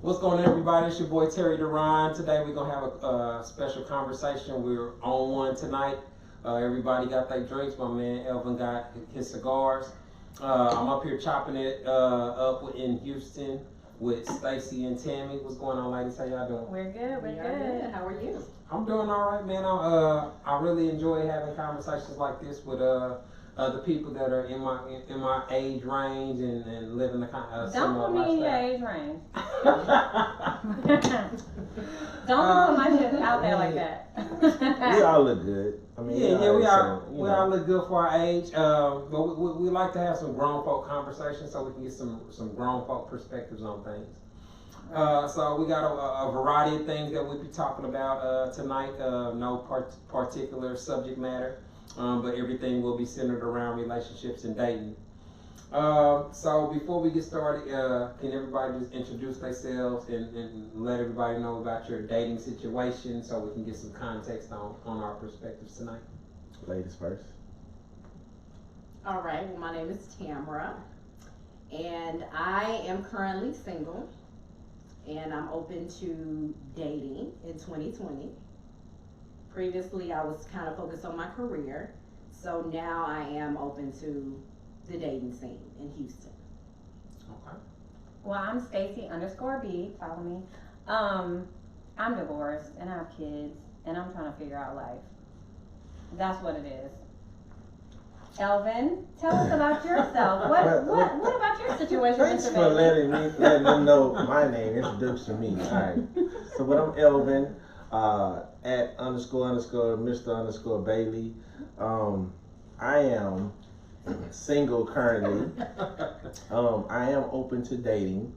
What's going on, everybody? It's your boy Terry Duran. Today we're gonna have a special conversation. We're on one tonight. Everybody got their drinks. My man Elvin got his cigars. I'm up here chopping it up in Houston with Stacy and Tammy. What's going on, ladies? How y'all doing? We're good. We're good. How are you? I'm doing all right, man. I really enjoy having conversations like this with other people that are in my age range and living the kind of Don't put me in your age range. Don't put my shit out there like that. We all look good. I mean, we all look good for our age. But we like to have some grown folk conversations so we can get some grown folk perspectives on things. So we got a variety of things that we'll be talking about tonight. No particular subject matter, but everything will be centered around relationships and dating. So before we get started, can everybody just introduce themselves and let everybody know about your dating situation so we can get some context on our perspectives tonight? Ladies first. All right, well, my name is Tamara, and I am currently single, and I'm open to dating in 2020. Previously, I was kind of focused on my career, so now I am open to the dating scene in Houston. Okay. Well, I'm Stacy_B. Follow me. I'm divorced and I have kids, and I'm trying to figure out life. That's what it is. Elvin, tell us about yourself. What about your situation? Thanks for letting them know my name. Introduce to me. All right. So, what I'm Elvin, at _Mr. Bailey. I am single currently. I am open to dating.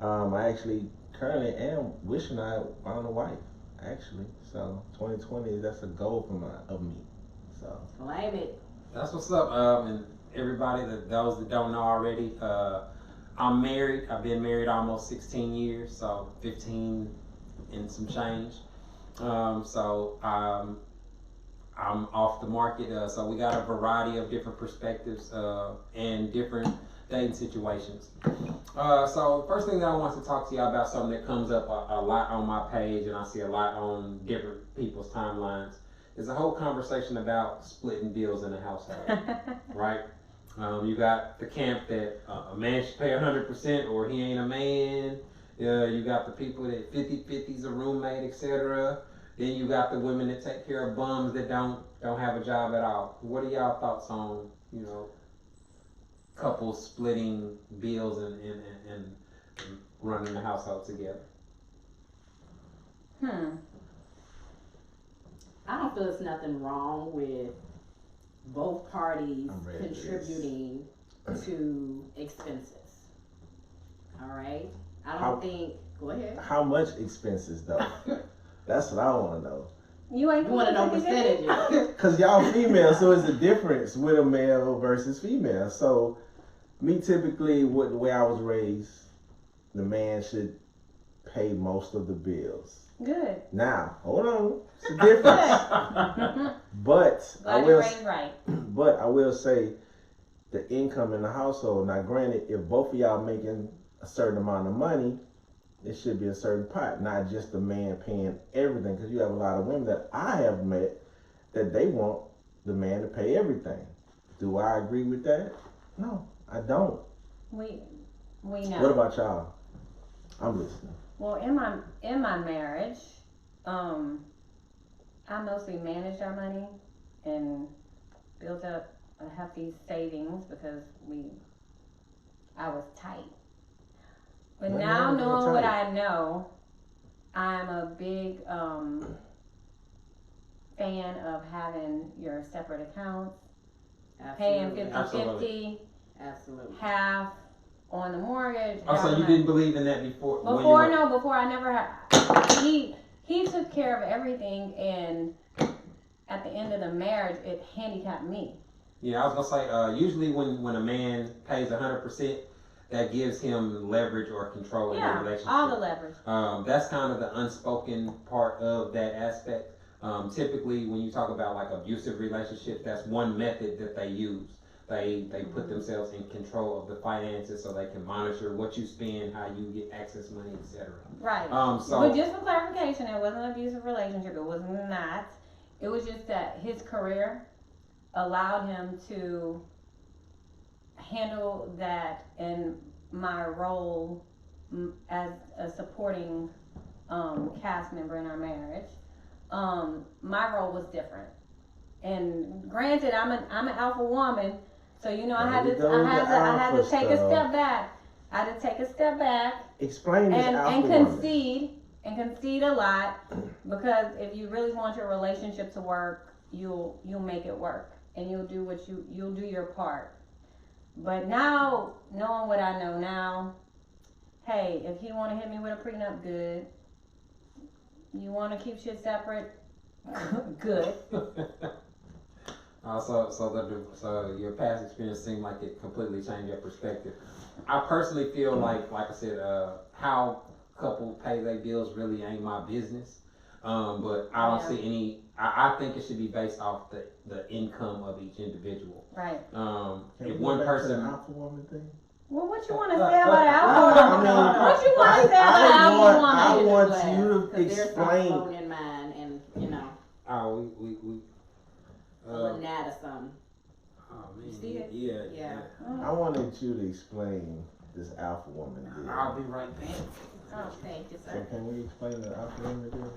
I actually currently am wishing I found a wife. Actually, so 2020, that's a goal of me. So Claim it. That's what's up. And everybody, those that don't know already, I'm married. I've been married almost 16 years, so 15 and some change. So I'm off the market. So we got a variety of different perspectives and different dating situations. So first thing that I want to talk to y'all about, something that comes up a lot on my page and I see a lot on different people's timelines, is a whole conversation about splitting bills in the household, right? You got the camp that a man should pay 100% or he ain't a man. You got the people that 50-50's a roommate, etc. Then you got the women that take care of bums that don't have a job at all. What are y'all thoughts on, couples splitting bills and running the household together? I don't feel there's nothing wrong with both parties contributing to expenses. All right? I don't think, go ahead. How much expenses though? That's what I want to know. You want to know percentages? Because y'all female, so it's a difference with a male versus female. So me typically, the way I was raised, the man should pay most of the bills. Good. Now, hold on. It's a difference. But I will say the income in the household. Now, granted, if both of y'all making a certain amount of money, it should be a certain pot, not just the man paying everything. Because you have a lot of women that I have met that they want the man to pay everything. Do I agree with that? No, I don't. We know. What about y'all? I'm listening. Well, in my marriage, I mostly managed our money and built up a hefty savings because I was tight. But now knowing what I know, I'm a big fan of having your separate accounts, paying 50-50, Absolutely. half on the mortgage. Oh, so you didn't believe in that before? Before I never had. He took care of everything, and at the end of the marriage, it handicapped me. Yeah, I was gonna say, usually when a man pays 100%, that gives him leverage or control in the relationship. All the leverage. That's kind of the unspoken part of that aspect. Typically, when you talk about like abusive relationships, that's one method that they use. They put themselves in control of the finances so they can monitor what you spend, how you get access money, etc. Right. So, but just for clarification, it wasn't an abusive relationship. It was not. It was just that his career allowed him to handle that, and my role as a supporting cast member in our marriage, my role was different. And granted, I'm an alpha woman, so you know I had to take a step back. I had to take a step back. Explain this and alpha concede a lot, because if you really want your relationship to work, you'll make it work, and you'll do your part. But now, knowing what I know now, hey, if he want to hit me with a prenup, good. You want to keep shit separate, good. So your past experience seemed like it completely changed your perspective. I personally feel like I said, how couple pay their bills really ain't my business. But I don't see any. I think it should be based off the income of each individual. Right. If one person. Alpha woman thing. Well, what you want to say about alpha woman? What you want to say about alpha woman? I want you to explain. There's in mine, and you know. Oh, we. A little gnat or something. Oh man. You see it? Yeah. I wanted you to explain this alpha woman deal. I'll be right back. Oh, thank you, So sir. can we explain the alpha woman deal?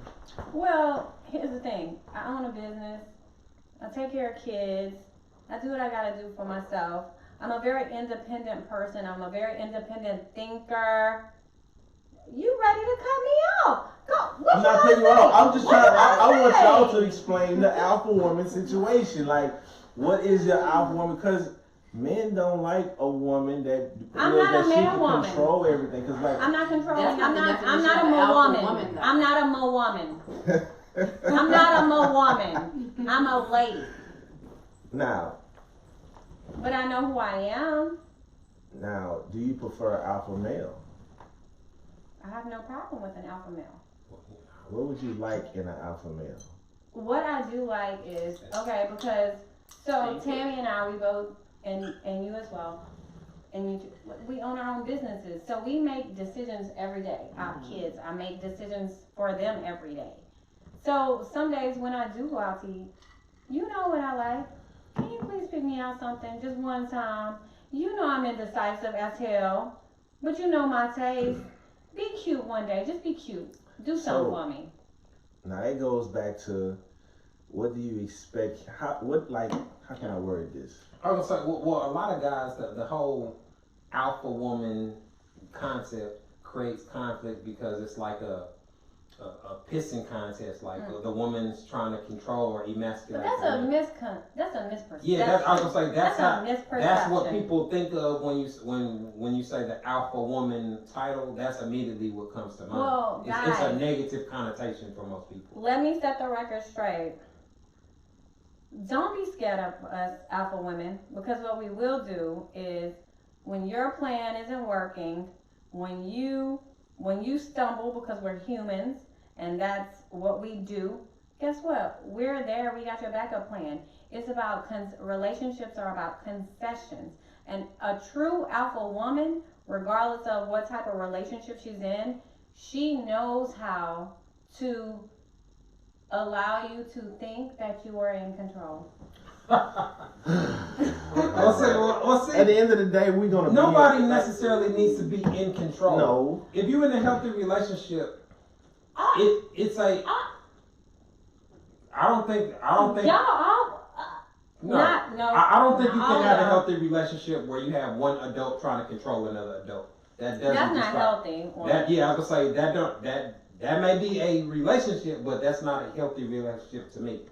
Well, here's the thing. I own a business. I take care of kids. I do what I gotta do for myself. I'm a very independent person. I'm a very independent thinker. You ready to cut me off? Go. What I'm you not wanna cutting you say? off. I'm just What trying. you I wanna want say? y'all to explain the alpha woman situation. Like, what is your alpha woman? Because men don't like a woman that I'm feels not that a she man can woman. control everything. Because like, I'm not controlling. That's not I'm the not a definition of mo alpha woman. woman, though. I'm not a mo woman. I'm not a mo woman. I'm a lady. now, But I know who I am. do you prefer alpha male? I have no problem with an alpha male. What would you like in an alpha male? What I do like is, okay, because, so Tammy and I, we both, and you as well, and you, we own our own businesses. So we make decisions every day. Our kids, I make decisions for them every day. So some days when I do go out to eat, you know what I like. Can you please pick me out something just one time? You know I'm indecisive as hell, but you know my taste. Be cute one day. Just be cute. Do something for me. Now it goes back to, what do you expect? How can I word this? I was gonna say, well, a lot of guys, the whole alpha woman concept creates conflict because it's like a pissing contest. Like the woman's trying to control or emasculate. But that's a misperception. Yeah, I was gonna say that's a misperception. That's what people think of when you say the alpha woman title. That's immediately what comes to mind. Well, it's a negative connotation for most people. Let me set the record straight. Don't be scared of us alpha women, because what we will do is, when your plan isn't working, when you stumble, because we're humans and that's what we do, guess what? We're there. We got your backup plan. It's about relationships are about concessions. And a true alpha woman, regardless of what type of relationship she's in, she knows how to allow you to think that you are in control. Well, see, at the end of the day, we're gonna. Nobody necessarily needs to be in control. No. If you're in a healthy relationship, it's a. I don't think. Y'all, No, no. I don't think you can have a healthy relationship where you have one adult trying to control another adult. That doesn't. That's not healthy. I was gonna say that may be a relationship, but that's not a healthy relationship to me.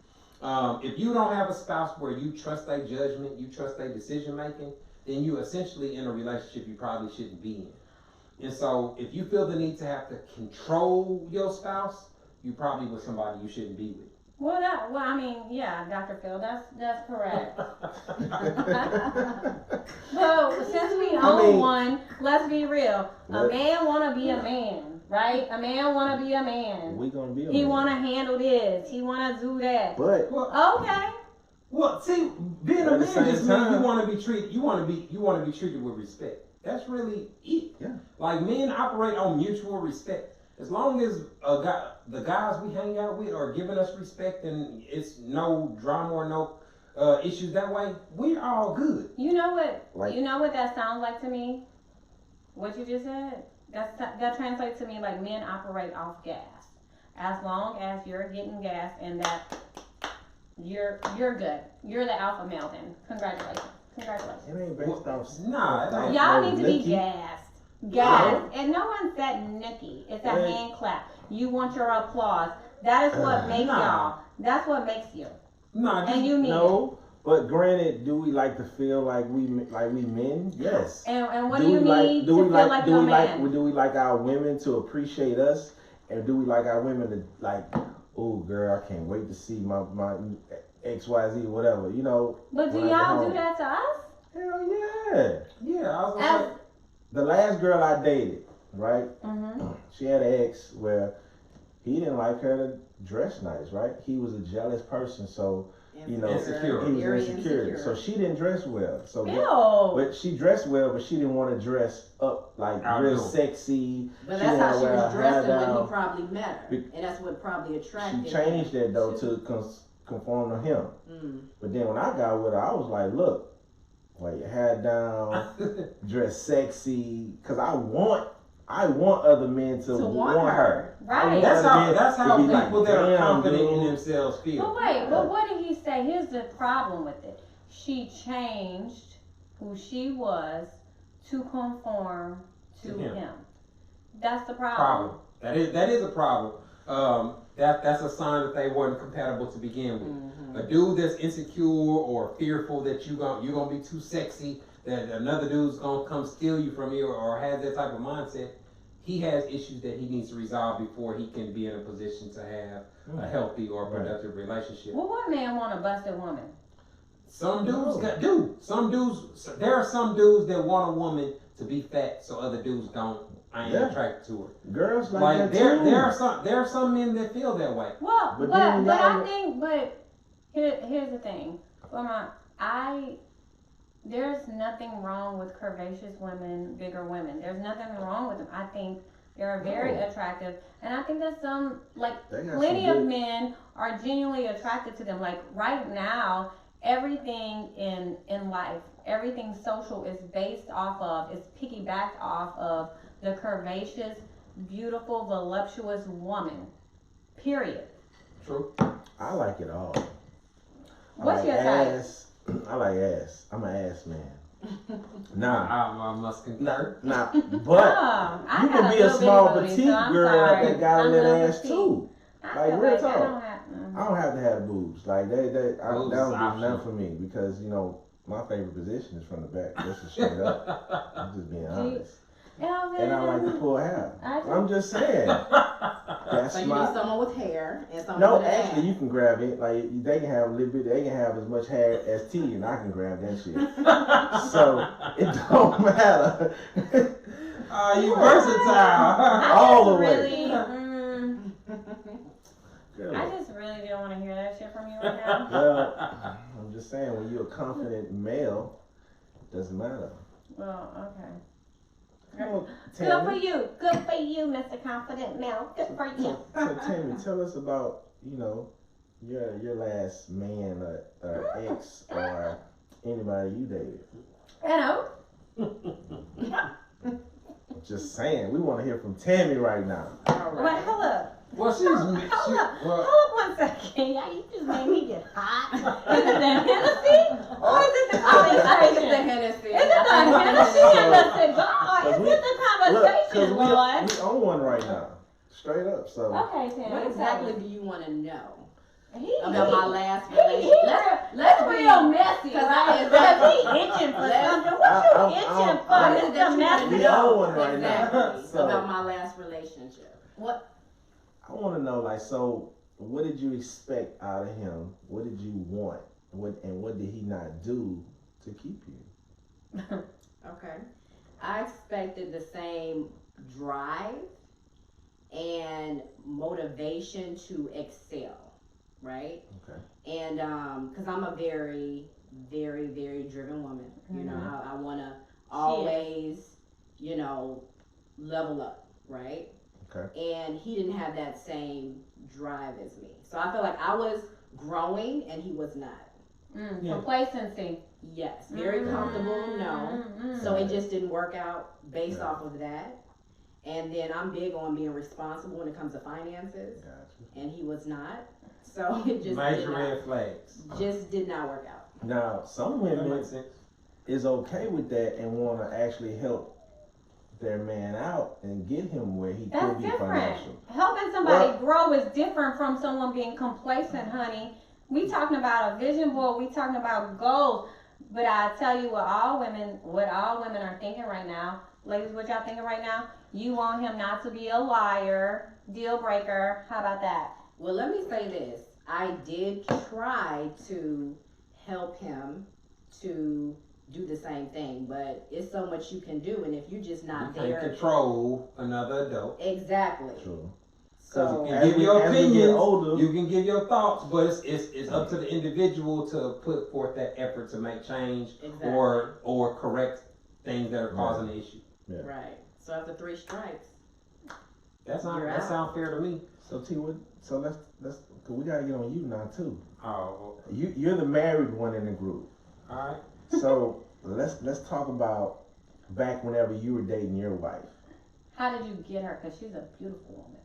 If you don't have a spouse where you trust their judgment, you trust their decision making, then you essentially in a relationship you probably shouldn't be in. And so if you feel the need to have to control your spouse, you probably with somebody you shouldn't be with. Yeah, Dr. Phil, that's correct. So since we own one, let's be real. A man wanna be a man, right? A man wanna be a man. We gonna be. He wanna handle this. He wanna do that. But okay. Well, see, being a At the man same just means time- you want to be treated. You want to be treated with respect. That's really it. Yeah. Like men operate on mutual respect. As long as the guys we hang out with are giving us respect and it's no drama or no issues that way, we're all good. You know what? Like- You know what that sounds like to me? What you just said? That translates to me like men operate off gas. As long as you're getting gas and that you're good. You're the alpha male then. Congratulations. Congratulations. It ain't based off. Nah, it ain't. Y'all no need to be nookie. gassed. Gassed. And no one said nookie. It's a Yeah. hand clap. You want your applause. That is what makes Nah. y'all. That's what makes you. Nah, And you need it. No, but granted, do we like to feel like we men? Yes. And what do you need to feel like you're a man? Do we like our women to appreciate us, and do we like our women to like? Oh, girl, I can't wait to see my XYZ, whatever. You know. But do when I get y'all home. do that to us? Hell yeah. Yeah, I was gonna say. The last girl I dated, right? Mm-hmm. She had an ex where he didn't like her to dress nice, right? He was a jealous person, so you know, Insecure. he was Very insecure. So she didn't dress well. So Ew. but she dressed well, but she didn't want to dress up like real Outdoor. sexy. But She that's how wanna she wear was her dressing hair when he down. probably met her. Be- And that's what probably attracted She changed him. that though to conform to him. Mm. But then when I got with her, I was like, look, wear your hair down, dress sexy, cause I want other men to want her. I Right. want That's other how men that's to how be people like, that are "Damn, confident in dude." themselves feel. But wait, but what did he say? Here's the problem with it. She changed who she was to conform to To him. him. That's the Problem. That is a problem. That's a sign that they weren't compatible to begin with. Mm-hmm. A dude that's insecure or fearful that you're gonna be too sexy, that another dude's gonna come steal you from you, or has that type of mindset, he has issues that he needs to resolve before he can be in a position to have a healthy or productive relationship. Well, what man want a busted woman? Some dudes there are some dudes that want a woman to be fat so other dudes ain't Yeah. attracted to her. Girls like Like that there too. there are some men that feel that way. Well, But but then I y'all- think, here's the thing. There's nothing wrong with curvaceous women, bigger women. There's nothing wrong with them. I think they're very No. attractive, and I think that some, like, They got plenty some of good- men are genuinely attracted to them. Like right now, everything in life, everything social is based off of, is piggybacked off of the curvaceous, beautiful, voluptuous woman. Period. True. I like it all. What's I your like type? ass. I like ass. I'm an ass man. Nah, I must concur. nah. But I you got can be a little small bitty booty, petite so I'm girl sorry. that got a I'm little little ass petite. too. I Like, feel real like talk. I don't have. I don't have to have boobs. Like that Boobs is don't do optional. nothing for me because you know my favorite position is from the back. This is straight up. I'm just being honest. Elvin. And I like to pull hair. I do. I'm just saying. That's So you my. need someone with hair and someone No, with an actually, ass. you can grab it. Like they can have a little bit. They can have as much hair as T, and I can grab that shit. So it don't matter. You versatile. all the I way. just really, Girl. I just really didn't want to hear that shit from you right now. Well, I'm just saying, when you're a confident male, it doesn't matter. Well, okay. Come on, Good for Tammy. you. Good for you, Mr. Confident Male. Good for you. So Tammy, tell us about your last man or ex or anybody you dated. Hello. Just saying, we want to hear from Tammy right now. All right. Wait, hold up. Well, Hold up 1 second. Yeah, you just made me get hot. Is it the Hennessy? Or is it the I think it's the conversation? Hennessy. Is it the Hennessy and the cigar? Is it the conversation, we Lord? on one right now, straight up. So Okay, Tim. What exactly do you want to know He, about my last he, relationship? let's real messy, 'cause right? I- Because he itching for Let's- something. What you itching for, What is it that Mr. you want to We Messy? on know one right now. exactly So- about my last relationship? What? I want to know, like, so what did you expect out of him? What did you want? What did he not do to keep you? Okay. I expected the same drive and motivation to excel. right? Okay. And because I'm a very, very, very driven woman. You know, I want to always, you know, level up, right? Okay. And he didn't have that same drive as me. So I feel like I was growing and he was not. Complacency. Yes, very comfortable, no. So it just didn't work out based off of that. And then I'm big on being responsible when it comes to finances. Gotcha. And he was not. So it just major red flags. just did not work out. Now, some That women makes sense. is okay with that and want to actually help their man out and get him where he That's could be different. financial. Helping somebody grow is different from someone being complacent, honey. We talking about a vision board. We talking about goals. But I tell you what all women are thinking right now. Ladies, what y'all thinking right now? You want him not to be a liar, deal breaker. How about that? Well, let me say this. I did try to help him to do the same thing, but it's so much you can do, and if you're just not You there. can't control another adult. Exactly. True. So You can give your as we get opinions, older, you can give your thoughts, but it's up to the individual to put forth that effort to make change exactly. or correct things that are causing the issue. Yeah. Right. So after 3 strikes, That You're out. sounds fair to me. So T, so let's cause we gotta get on you now too. Oh, You're the married one in the group. all right. So let's talk about back whenever you were dating your wife. How did you get her? Because she's a beautiful woman.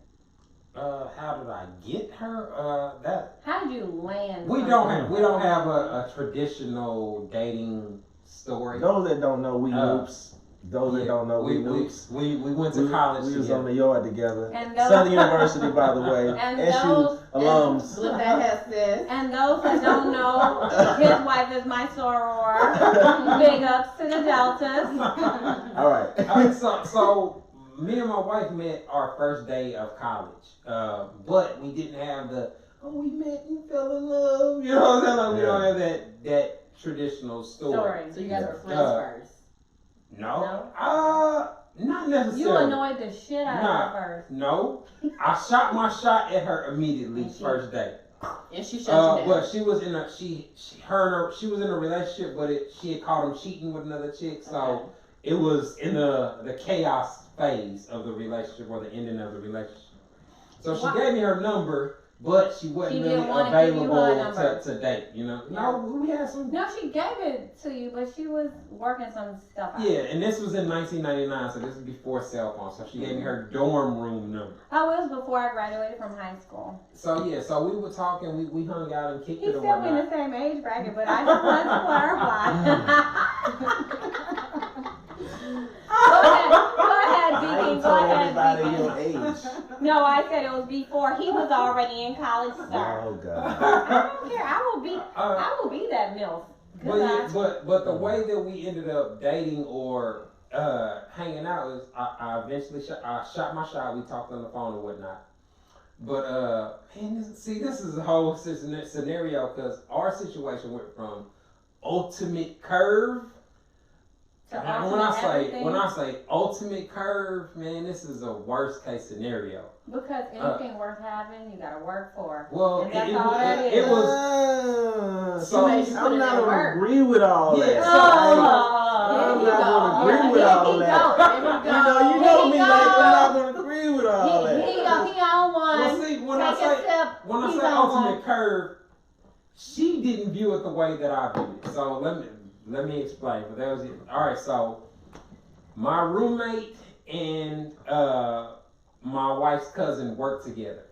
How did I get her? How did you land? We don't have a traditional dating story. Those that don't know, we noobs. Those that don't know, we noobs. We went to college We was together. on the yard together. And those, Southern University, by the way. And SU those- alums. look that has this. And those that don't know, his wife is my soror. Big ups to the Deltas. All right. So me and my wife met our first day of college, but we didn't have we met and fell in love. You know what I'm saying? Like, we don't have that traditional story. So you guys were friends first. No, not necessarily. You annoyed the shit out of her first. No, I shot my shot at her immediately first day. And she shut you down. But she was in she was in a relationship, but she had caught him cheating with another chick, so it was in the chaos phase of the relationship or the ending of the relationship. So she gave me her number, but she wasn't really available to date, you know. Yeah. No, we had some. No, she gave it to you, but she was working some stuff out. Yeah, and this was in 1999, so this is before cell phones. So she gave me her dorm room number. Oh, it was before I graduated from high school. So yeah, so we were talking, we hung out and kicked He's it and still in whatnot. the same age bracket, but I just wanted to clarify. Go ahead, I Deacon. ain't Go told ahead, everybody Deacon. your age. No, I said it was before he was already in college, sir. Oh God. I don't care. I will be that MILF. But the way that we ended up dating or hanging out is I eventually shot my shot. We talked on the phone and whatnot. But man, this is a whole scenario because our situation went from ultimate curve. And when I say ultimate curve, man, this is a worst case scenario. Because anything worth having, you gotta work for. Well, and that's all that is. it was. So I'm not gonna agree with all that. Yeah, I'm not gonna agree with all that. You know me, like I'm not gonna agree with all that. He on one. Well, see, when I say ultimate curve, she didn't view it the way that I viewed it. So let me explain. But that was it. All right. So my roommate and my wife's cousin worked together,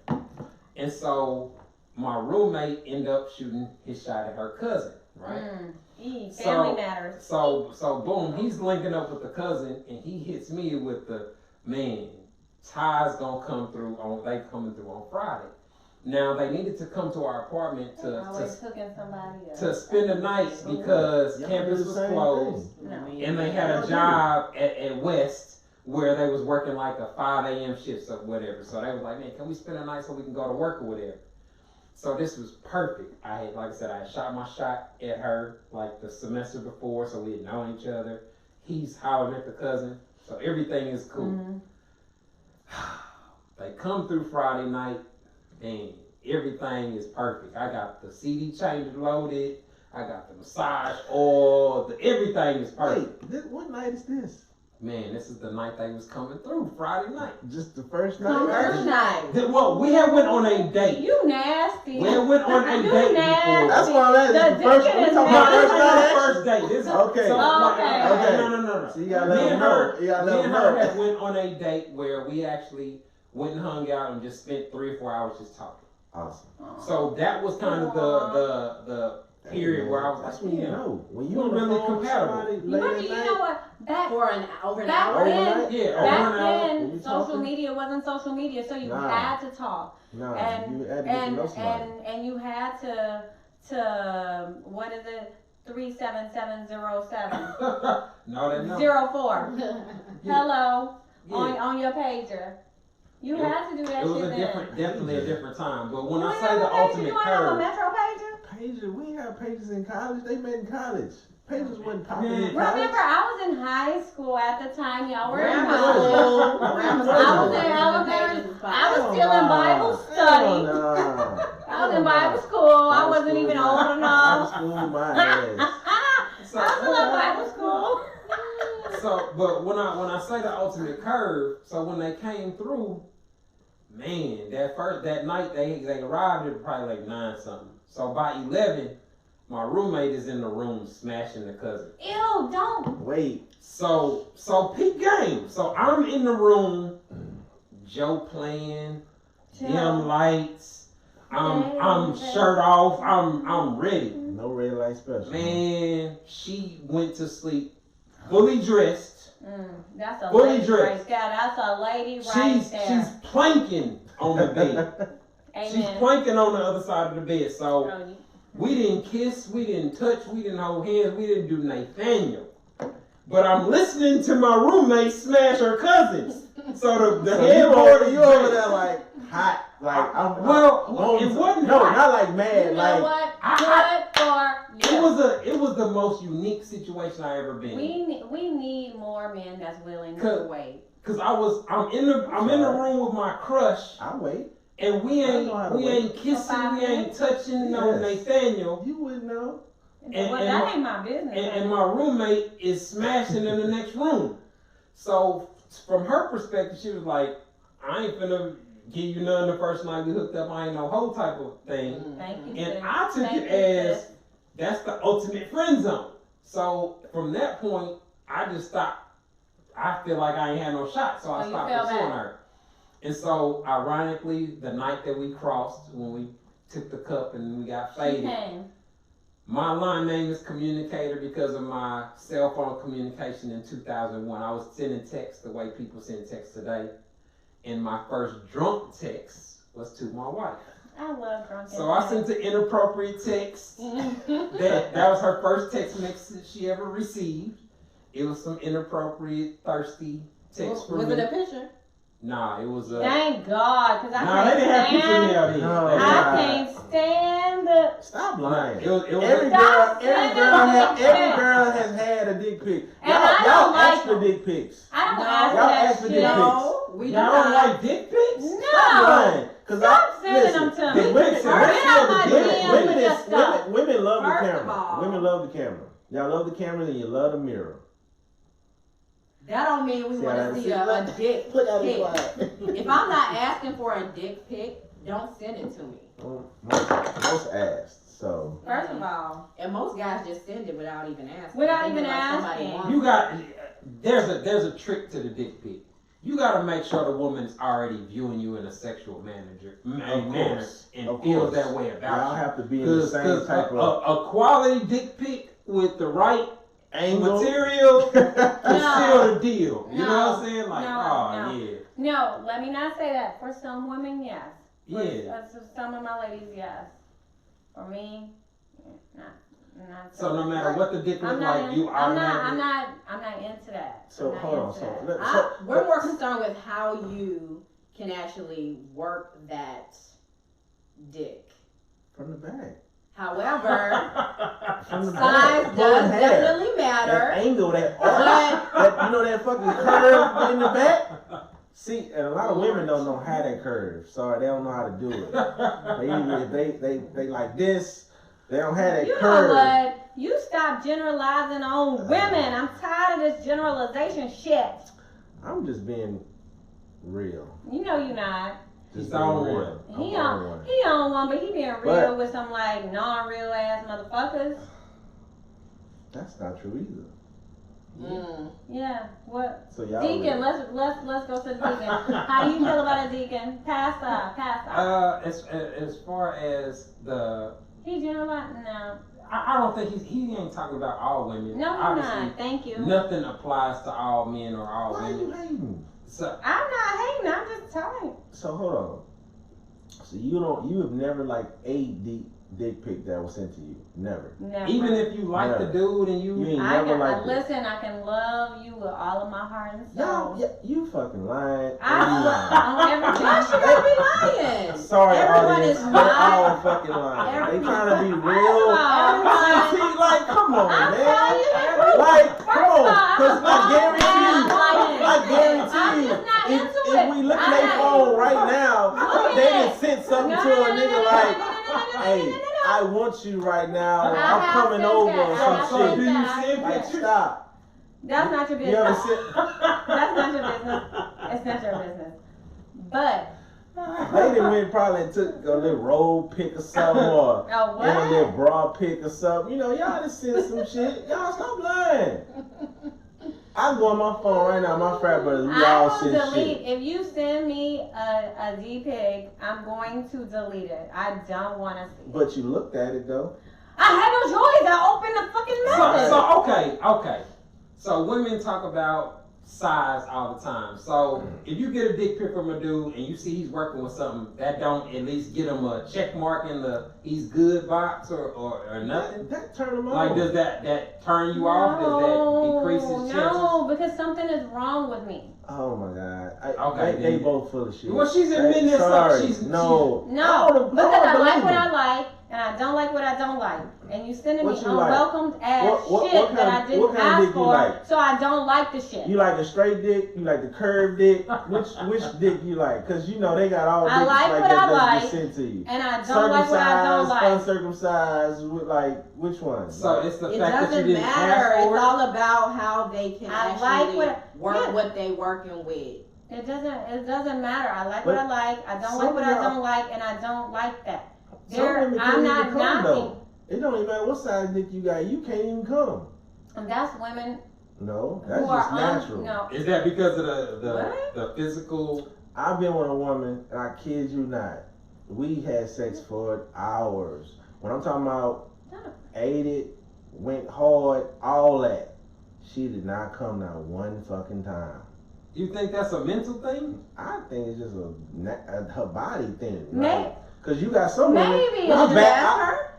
and so my roommate ended up shooting his shot at her cousin. Right. Family matters. So boom, he's linking up with the cousin, and he hits me with the man. Ty's gonna come through they coming through on Friday. Now they needed to come to our apartment to spend the night because campus was closed, and they had a job at West where they was working like a 5 a.m. shift or whatever. So they was like, man, can we spend the night so we can go to work or whatever? So this was perfect. I had shot my shot at her like the semester before, so we had known each other. He's hollering at the cousin, so everything is cool. They come through Friday night, and everything is perfect. I got the CD changer loaded. I got the massage oil. Everything is perfect. Wait, what night is this? Man, this is the night they was coming through, Friday night. Just the first night? First night. Well, we had went on a date. You nasty. We had went on a You date nasty. before. That's why I'm asking. The First, dick we is talking No, about this first is night? the first date. This is, Okay. So, Oh, like, okay. Okay. No. So you gotta Me let them and know. her, You gotta me let and them her know. had went on a date where we actually went and hung out and just spent 3 or 4 hours just talking. Awesome. So that was kind of the period where I was That's like, when you yeah, know. When you we're on the really phone with compatible. somebody You late know, at you night, know what? Back For over an Back hour. then, yeah, back over an hour. When then, you social talking? media wasn't social media, so you Nah. had to talk, nah, and you had to get to know somebody. and you had to what is it? 37707 No, that no. 04. Hello Yeah. on your pager. You It- had to do that It was shit a then. definitely a different time. But when You I ain't say have the a pager? ultimate You ain't have a curve, Metro pager? Pages, we ain't have pages in college. They met in college. Pages wasn't popping in Man. college. Remember, I was in high school at the time. Y'all were in Grandma college. school. I was in elementary. I was still in Bible study. No. I was in Bible school. I wasn't even old Bible enough. school, my ass. so, I was still in Bible school. so but when I say the ultimate curve, so when they came through, man, that night they arrived at probably like 9 something. So by 11, my roommate is in the room smashing the cousin. Ew, don't. Wait. So peak game. So I'm in the room, Joe playing, dim lights. I'm shirt off. I'm ready. No red light special. Man, she went to sleep fully dressed. That's a Fully lady dressed. right there. That's a lady right She's there. planking on the bed. She's Amen. planking on the other side of the bed. So Oh, you- we didn't kiss, we didn't touch, we didn't hold hands, we didn't do Nathaniel. But I'm listening to my roommate smash her cousins. So the So headboard you over there like hot, like it wasn't no, hot. not like mad, You know like what? I- Good for you. It was the most unique situation I ever been in. We need more men that's willing to Cause- wait. Cause I'm in the room with my crush, I wait. and we I know how to wait. ain't kissing, we ain't touching no Yes. Nathaniel. You wouldn't know. And- Well, and that my- ain't my business. And my roommate is smashing in the next room. So from her perspective, she was like, I ain't finna give you none the first night we hooked up. I ain't no whole type of thing. Thank you, And sis. I took Thank it you, as sis. that's the ultimate friend zone. So from that point, I just stopped. I feel like I ain't had no shot, so I you stopped fell pursuing back. her. And so, ironically, the night that we crossed, when we took the cup and we got She faded, came. my line name is Communicator because of my cell phone communication in 2001. I was sending texts the way people send texts today. And my first drunk text was to my wife. I love drunk. So I sent an inappropriate text. That was her first text message she ever received. It was some inappropriate, thirsty text from Was me. it a picture? Nah, it was a. Thank God, because I Nah, they can't didn't have picture stand. mail then. No. They didn't I have- can't stand the. Stop lying. It was Every Stop girl sending dick every pics. girl has had a dick pic. And I don't Y'all like ask for them. dick pics. I don't No. ask Y'all that ask for shit. dick pics. No, we Y'all don't not. like dick pics? Stop No. lying. Stop sending them to me. Women, Get out my DM women, with your stuff. women love the First of camera. all- Women love the camera. Y'all love the camera and you love the mirror. That don't mean we See want how to that- see a dick Look at pic. it. If I'm not asking for a dick pic, don't send it to me. Most asked. So First of all, And most guys just send it without even asking. Without Thinking even like somebody asking. wants You it. got there's a trick to the dick pic. You got to make sure the woman is already viewing you in a sexual manner and Of feels course. that way y'all about you. have to be in the same type of a quality dick pic with the right angle. material can No. seal the deal. You know No. what I'm saying? Like, No, oh no. yeah, no, let me not say that. For some women, yes. For yeah. some of my ladies, yes. For me, not So no matter what the dick I'm looks not. like, you I'm automatically. not into that. So I'm not hold on. into So, that. We're more concerned with how you can actually work that dick. from the back. However, From the size back. does Pulling hair. definitely That matter. angle, that arch, that you know that fucking curve in the back. See, and a lot of women don't know how that curve, so they don't know how to do it. They like this, they don't have that You curve. know what? You stop generalizing on women. I'm tired of this generalization shit. I'm just being real. You know you're not. Just He's being on real. He I'm on one. he on one, but he being real But- with some like non-real ass motherfuckers. That's not true either. Yeah. What? So y'all Deacon, real. let's go to the Deacon. How you feel about a Deacon? Pastor. As far as the, He generalized? No. I don't think he ain't talking about all women. No, he's Obviously, not. Thank you. nothing applies to all men or all Why are you women. hating? So I'm not hating. I'm just telling. So hold on. So you have never like a dick pic that was sent to you? Never. Never. even if you like the dude and You you, ain't never liked it. Listen, I can love you with all of my heart and soul. Yeah, you fucking lying. On everything. Why should I be lying? Sorry, Everyone audience. is They're not. all fucking lying. They trying to be real. Everyone- See, like, come on, I'm man. telling you the truth. Like, First come of on. all, Because I guarantee I'm you, just not if into it. we look at their phone right now, Look at they it. done sent something to a nigga like, hey, I want you right now. I I'm have coming sent over that. or I some have so shit. do you that. send Like, pictures? stop. That's not your You ever business. sent? That's not your business. It's not your business. But They done went probably and took a little roll pick or something or oh and a little what? bra pick or something. You know, y'all done sent some shit. Y'all stop lying. I go on my phone right now, my frat brothers, we I all will send delete. shit. If you send me a D pic, I'm going to delete it. I don't want to see it. But you looked at it though. I had no choice. I opened the fucking message. So okay. So women talk about size all the time. So if you get a dick pic from a dude and you see he's working with something, that don't at least get him a check mark in the he's good box or nothing? That turn them on. Like does that turn you off? Does that decrease his chances? No, because something is wrong with me. Oh my god. Okay, They then. both full of shit. Well, she's admitting this Sorry. stuff. She's No, No, because I don't like believe what it. I like, and I don't like what I don't like. And you sending me What you like? unwelcomed ass What shit kind that of- I what didn't kind of dick ask you for, like? so I don't like the shit. You like the straight dick? You like the curved dick? Which dick you like? Because you know they got all I dicks like like what that I that's like, just sent to you. And I don't like what I don't like. Uncircumcised, with like which one? So it's the It fact that you doesn't didn't matter. ask It's for it. all about how they can I actually like work what they working with. It doesn't matter. I like what But I like. I don't some like what of I y'all- don't like, and I don't like that. Some women I'm can't not even come knocking. though. It don't even matter what size dick you got. You can't even come. And that's women No, that's who just are natural. no. Is that because of What? the physical? I've been with a woman, and I kid you not, we had sex for hours. When I'm talking about ate it, went hard, all that, she did not come not one fucking time. You think that's a mental thing? I think it's just her body thing. May- Cause you got some women. Maybe. My Did you back- ask her?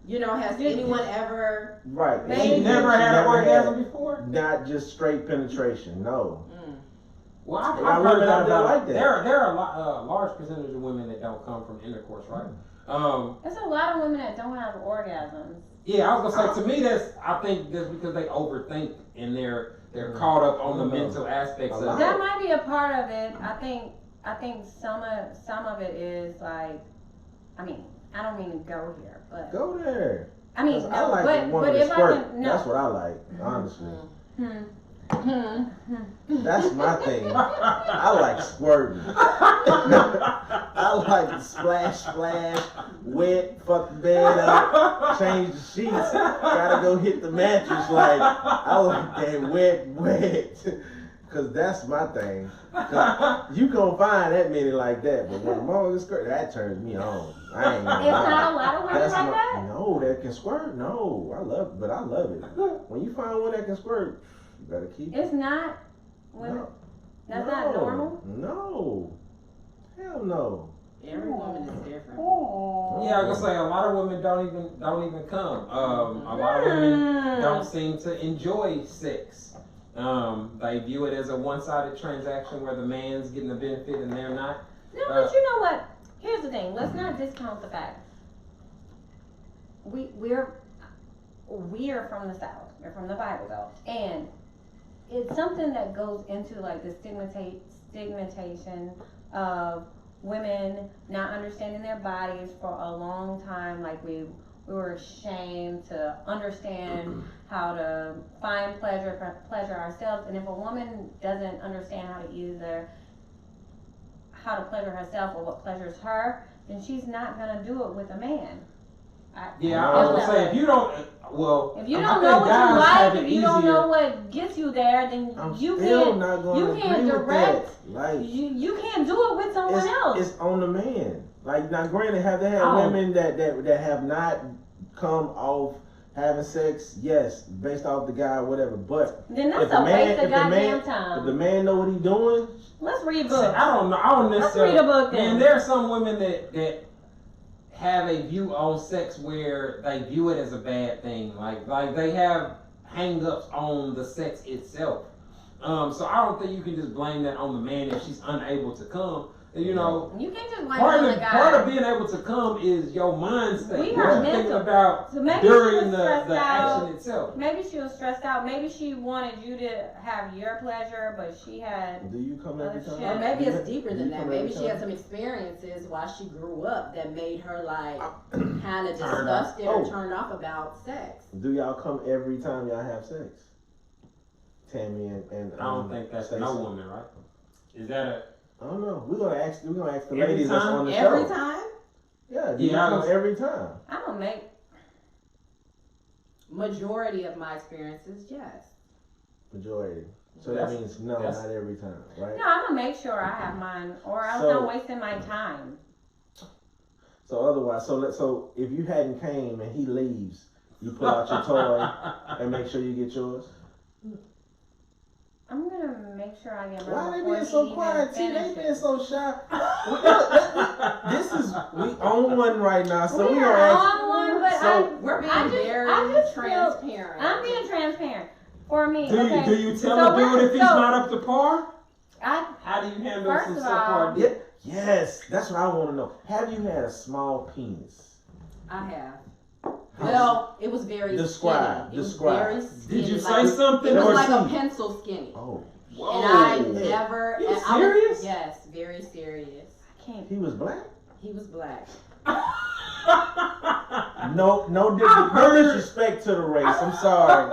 You know, has anyone ever? Right. and Maybe. She never had an orgasm before? Not just straight penetration. No. Well, I've There are heard women that out there about like that. There are a large percentage of women that don't come from intercourse, right? There's a lot of women that don't have orgasms. Yeah, I was gonna say to me I think that's because they overthink and they're caught up on the mental aspects of it. That might be a part of it. I think some of it is like, I mean, I don't mean to go here, but Go there. I mean, 'Cause I like the but woman to if I squirt. can, no. That's what I like, honestly. Hmm. That's my thing. I like squirting. I like the splash, wet, fuck the bed up, change the sheets, gotta go hit the mattress. Like, I like that wet. Cause that's my thing. 'Cause you gonna find that many like that, but when mom squirt, that turns me on. I ain't gonna It's lie. not a lot of women That's like that. No, that can squirt. No, I love it. When you find one that can squirt, you better keep it. It's not. Women, No. that's No. not normal. No. Hell no. Every woman is different. Oh. Yeah, I was gonna say a lot of women don't even come. A lot of women don't seem to enjoy sex. They view it as a one-sided transaction where the man's getting the benefit and they're not. No, but you know what? Here's the thing. Let's not discount the fact. We're from the South. We're from the Bible Belt, and it's something that goes into like the stigmatization of women not understanding their bodies for a long time. Like we were ashamed to understand how to find pleasure ourselves. And if a woman doesn't understand how to pleasure herself or what pleasures her, then she's not gonna do it with a man. I was gonna say, if you don't know what you like, if you don't know what gets you there, then you can't direct. Like you can't do it with someone else. It's on the man. Like now, granted, have they had women that have not come off having sex? Yes, based off the guy, or whatever. But then that's a waste of goddamn time. If the man know what he's doing, let's read books. I don't know. I don't necessarily. Let's read a book. And there are some women that have a view on sex where they view it as a bad thing. Like they have hang-ups on the sex itself. So I don't think you can just blame that on the man if she's unable to come. You know, you can't just blame on the guy. Part of being able to come is your mind state. We are thinking about maybe during the action itself. Maybe she was stressed out. Maybe she wanted you to have your pleasure, but she had. Do you come every time? Or maybe it's deeper than that. Maybe she had some experiences while she grew up that made her like kind of disgusted or turned off about sex. Do y'all come every time y'all have sex? Tammy and I don't think that's Stacey. no woman, right? Is that a? I don't know. We're gonna ask the Every ladies that's on the show. Every time? Yeah, you come every time. I'm gonna make majority of my experiences, yes. Majority. So that means no, not every time, right? No, I'm gonna make sure I have mine, or else I'm wasting my time. So otherwise, so if you hadn't came and he leaves, you pull out your toy and make sure you get yours. I'm gonna make sure I get mine. Why they being so quiet? T, they being so shy. This is we own one right now, so we are on one, but we're being very transparent. I'm being transparent. For me, do you tell a dude if he's not up to par? How do you handle some subpar? Yes, that's what I want to know. Have you had a small penis? I have. Well, it was very Describe. Very skinny. Did you say something? It was like a pencil skinny. Oh. Whoa. And I never. You serious? Yes, very serious. I can't. He was black? He was black. No disrespect to the race. I'm sorry,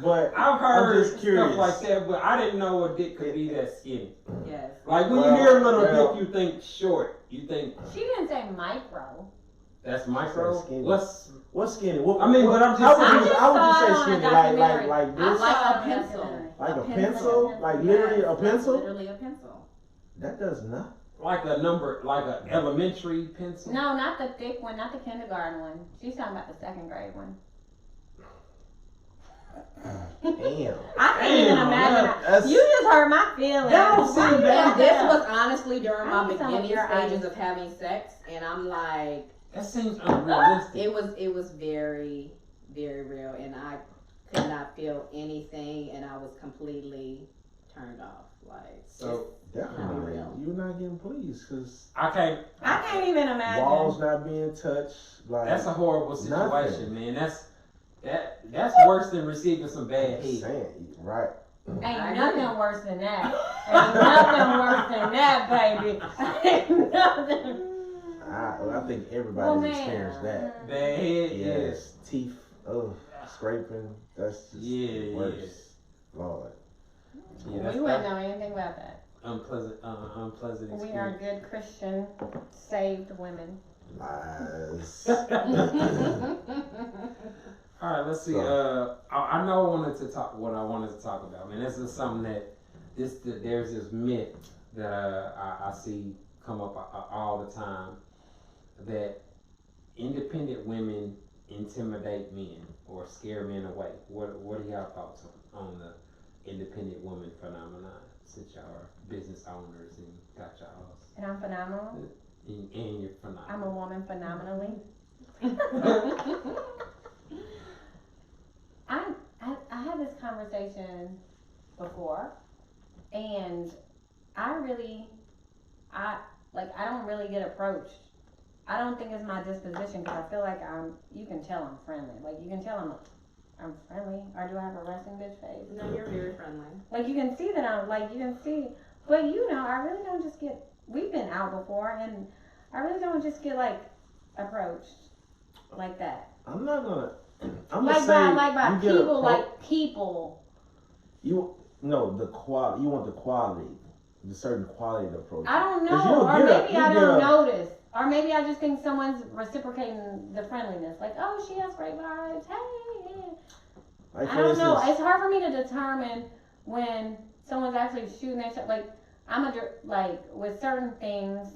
but I've heard I'm just curious. stuff like that, but I didn't know a dick could be that skinny. Yes. Like when you hear a little dick, you think short. You think she didn't say micro. That's micro. Skinny. What's skinny? But I'm just how would you say skinny? Like this? Like a pencil. Like a pencil? Like literally a pencil? Literally a pencil. That does not. Like a elementary pencil? No, not the thick one, not the kindergarten one. She's talking about the 2nd grade one. Damn. I can't even imagine. You just hurt my feelings. That don't seem bad. This was honestly during my beginning stages of having sex, and I'm like, that seems unrealistic. It was very, very real, and I could not feel anything, and I was completely turned off. Like, so definitely, you're not getting pleased because I can't even imagine walls not being touched. Like that's a horrible situation, man. That's worse than receiving some bad head. Right. Ain't nothing worse than that. Ain't nothing worse than that, baby. Ain't nothing. I think everybody's experienced that. Bad head, yes. Teeth, scraping. That's just worse. Yeah. Lord. Yeah, we wouldn't know anything about that. Unpleasant experience. We are good Christian, saved women. Lies. All right, let's see. I know what I wanted to talk about, man. This is something that there's this myth that I see come up all the time, that independent women intimidate men or scare men away. What are y'all thoughts on the independent woman phenomenon, since y'all are business owners and got y'all? And I'm phenomenal. And you're phenomenal. I'm a woman phenomenally. I had this conversation before, and I don't really get approached. I don't think it's my disposition, because I feel like you can tell I'm friendly. Like, you can tell I'm friendly, or do I have a resting bitch face? No, you're very friendly. Like you can see that I'm like you can see, but you know I really don't just get. We've been out before, and I really don't just get like approached like that. I'm not gonna. I'm Like gonna by say people, like people. You no the quality. You want the quality, the certain quality of the approach. I don't 'Cause know, or maybe I don't get notice, or maybe I just think someone's reciprocating the friendliness. Like, oh, she has great vibes. Hey. Like I for don't know. instance, It's hard for me to determine when someone's actually shooting their shot. Like like with certain things,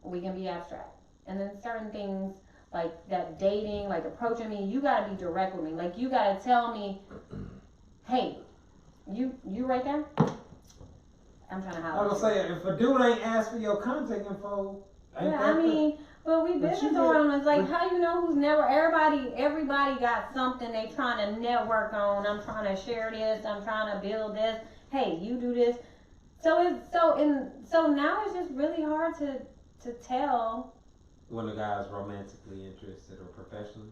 we can be abstract, and then certain things like that dating, like approaching me, you gotta be direct with me. Like you gotta tell me, hey, you right there. I'm trying to I holler. was gonna say, if a dude ain't asked for your contact info, ain't Yeah, that I mean, but we But you business get- owners, like, but- how you know who's never, everybody got something they trying to network on. I'm trying to share this, I'm trying to build this, hey, you do this. So now it's just really hard to tell. when the guy's romantically interested or professionally?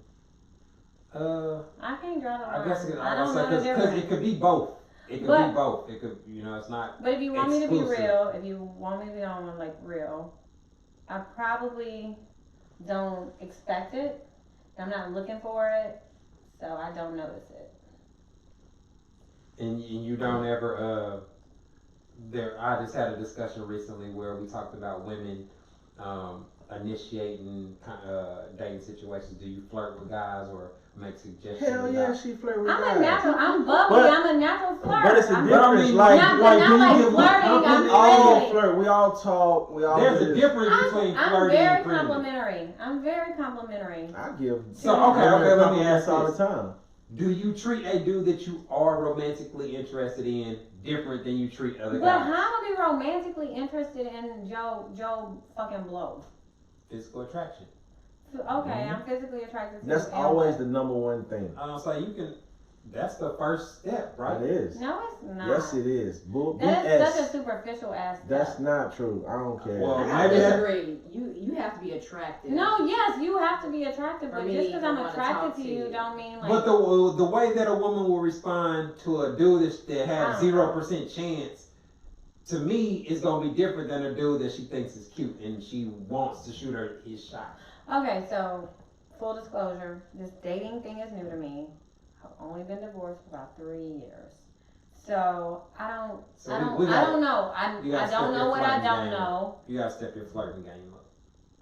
I can't draw the line. I guess I don't know the because difference. it could be both. It could But- be both. It could, it's not. But if you want me to be exclusive. real, if you want me to be on like real, I probably don't expect it. I'm not looking for it, so I don't notice it. And you don't ever. I just had a discussion recently where we talked about women initiating dating situations. Do you flirt with guys or make suggestions? hell yeah, about- she flirt with I'm guys. a natural. I'm bubbly. But- I'm a natural flirt. But it's a I'm difference. mean, Like, not- like, not do like you give- flirting, I'm we all friendly. flirt. We all talk. We all. There's do a this. difference between I'm flirting very and friendly. complimentary. I'm very complimentary. I give. So, okay, let me compliments ask all this. the time. Do you treat a dude that you are romantically interested in different than you treat other But guys? how am I be romantically interested in Joe fucking Blow? Physical attraction. Okay, Mm-hmm. I'm physically attracted to That's you. always the number one thing. I don't say you can. That's the first step, right? It is. No, it's not. Yes, it is. That is BS. such a superficial ass That's stuff. not true. I don't care. Well, I maybe that- disagree. You have to be attractive. No, yes, you have to be attractive, For but me just to because I'm wanna attracted talk to to you you. don't mean like. But the way that a woman will respond to a dude that I has don't know. 0% chance, to me, is gonna be different than a dude that she thinks is cute and she wants to shoot his shot. Okay, so full disclosure, this dating thing is new to me. I've only been divorced for about 3 years. So I don't know. I you gotta don't step know your what I flirting don't game know. You gotta step your flirting game up.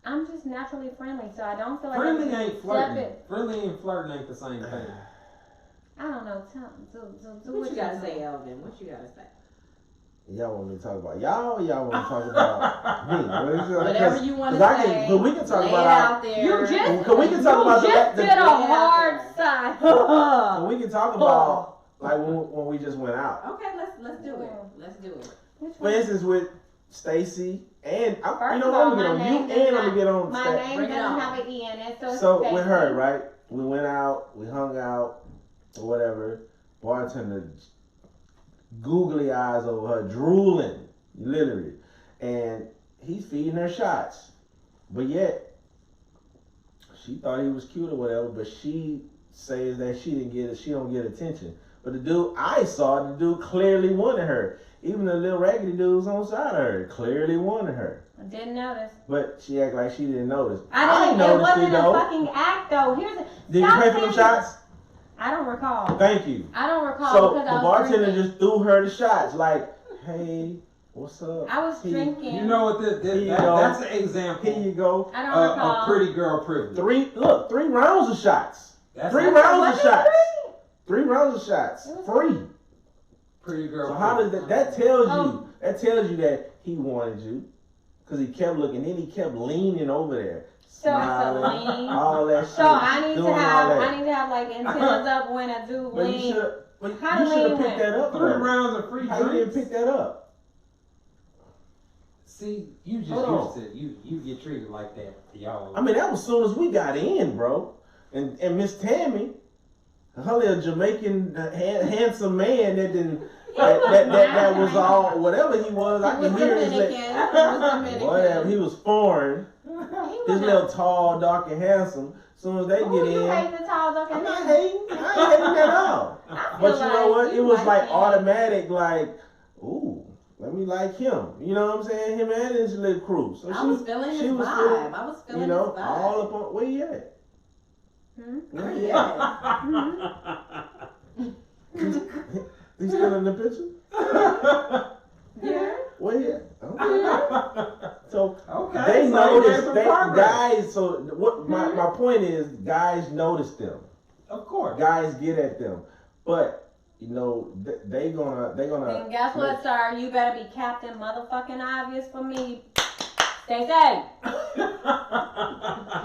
I'm just naturally friendly, so I don't feel like Friendly I ain't step flirting. it. Friendly and flirting ain't the same thing. I don't know. So What you gotta say, Elvin? What you gotta say? Y'all want me to talk about y'all or y'all want to talk about me? Whatever you want to 'cause I say. can- but we can talk lay about it our- out there. You just Cause we can talk about you just the did a Yeah. hard side. Well, we can talk about like when we just went out. Okay, let's do it. Let's do it. Which For one? instance, with Stacy and First you know of what, all, I'm gonna my get on you name does and I'm gonna not- get on My Stacy. name Bring it doesn't on. have an E in it, so it's So Stacy. with her, right? We went out, we hung out, or whatever. Bartender, googly eyes over her, drooling, literally, and he's feeding her shots, but yet she thought he was cute or whatever. But she says that she don't get attention. But the dude I saw, the dude clearly wanted her. Even the little raggedy dudes on the side of her clearly wanted her. I didn't notice. But she acted like she didn't notice. I didn't. It noticed wasn't it a though. fucking act though. Here's the. Did you Stop pay for them saying- shots? I don't recall. Thank you. I don't recall So because the I was bartender drinking. just threw her the shots, like, "Hey, what's up? I was Here- drinking. You know what? Here you go. That's an example Here you go. I don't recall. of pretty girl privilege. Three rounds of shots. That's Three not rounds of Was it shots. free? 3 rounds of shots, It was free. pretty girl. So how does privilege. that tells you? Oh. That tells you that he wanted you, because he kept looking. Then he kept leaning over there, So smiling, lean. all that shit. So I need to doing all have that. like antennas up when a dude But you lean. should. But How you the should have lean picked went? that up. 3 though. rounds of free How you didn't drinks? pick that up? See, you just Hold used to you get treated like that, y'all. I mean, that was soon as we got in, bro. And Miss Tammy, her little Jamaican handsome man that was all whatever he was. I He was can hear his Dominican. He was Dominican. whatever he was foreign. He This was little tall, dark, and handsome. Soon as they Ooh, get you in, hate the tall looking I'm not niggas. hating. I ain't hating at all. I But feel you know what? you It was like him. automatic, like, ooh, let me like him. You know what I'm saying? Him and his little crew. So I was feeling his vibe. I was feeling you know, his vibe. all up on, where you at? Where you at? He's still in the picture? Yeah. Where you at? Okay. So Okay. they so notice, there's they progress. guys, so what my point is, guys notice them. Of course. Guys get at them. But, you know, they gonna And guess what, sir? You better be Captain Motherfucking Obvious for me. Stay safe.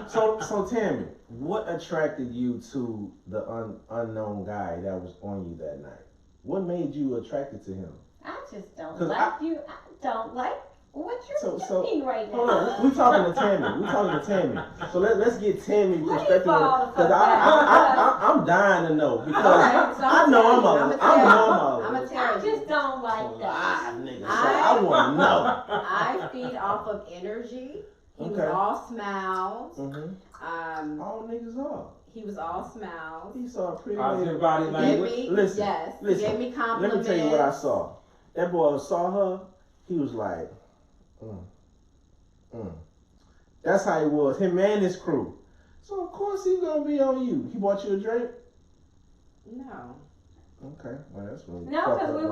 So Tammy, what attracted you to the unknown guy that was on you that night? What made you attracted to him? I just don't 'Cause like you. I don't like what you're doing right now. Hold on, we talking to Tammy. So let's get Tammy's Let me perspective fall the because fuck I'm dying to know because Okay, so I know I'm gonna a tell I you. just don't like that. live nigga. So I want to know. I feed off of energy. He was Okay. all smiles. Mm-hmm. All niggas are. He was all smiles. He saw a pretty Positive lady. body He language. gave me, Listen, yes. listen. He gave me Let compliments. me tell you what I saw. That boy saw her. He was like, That's how he was. Him and his crew. So of course he gonna be on you. He bought you a drink. No. Okay, well that's really No, because we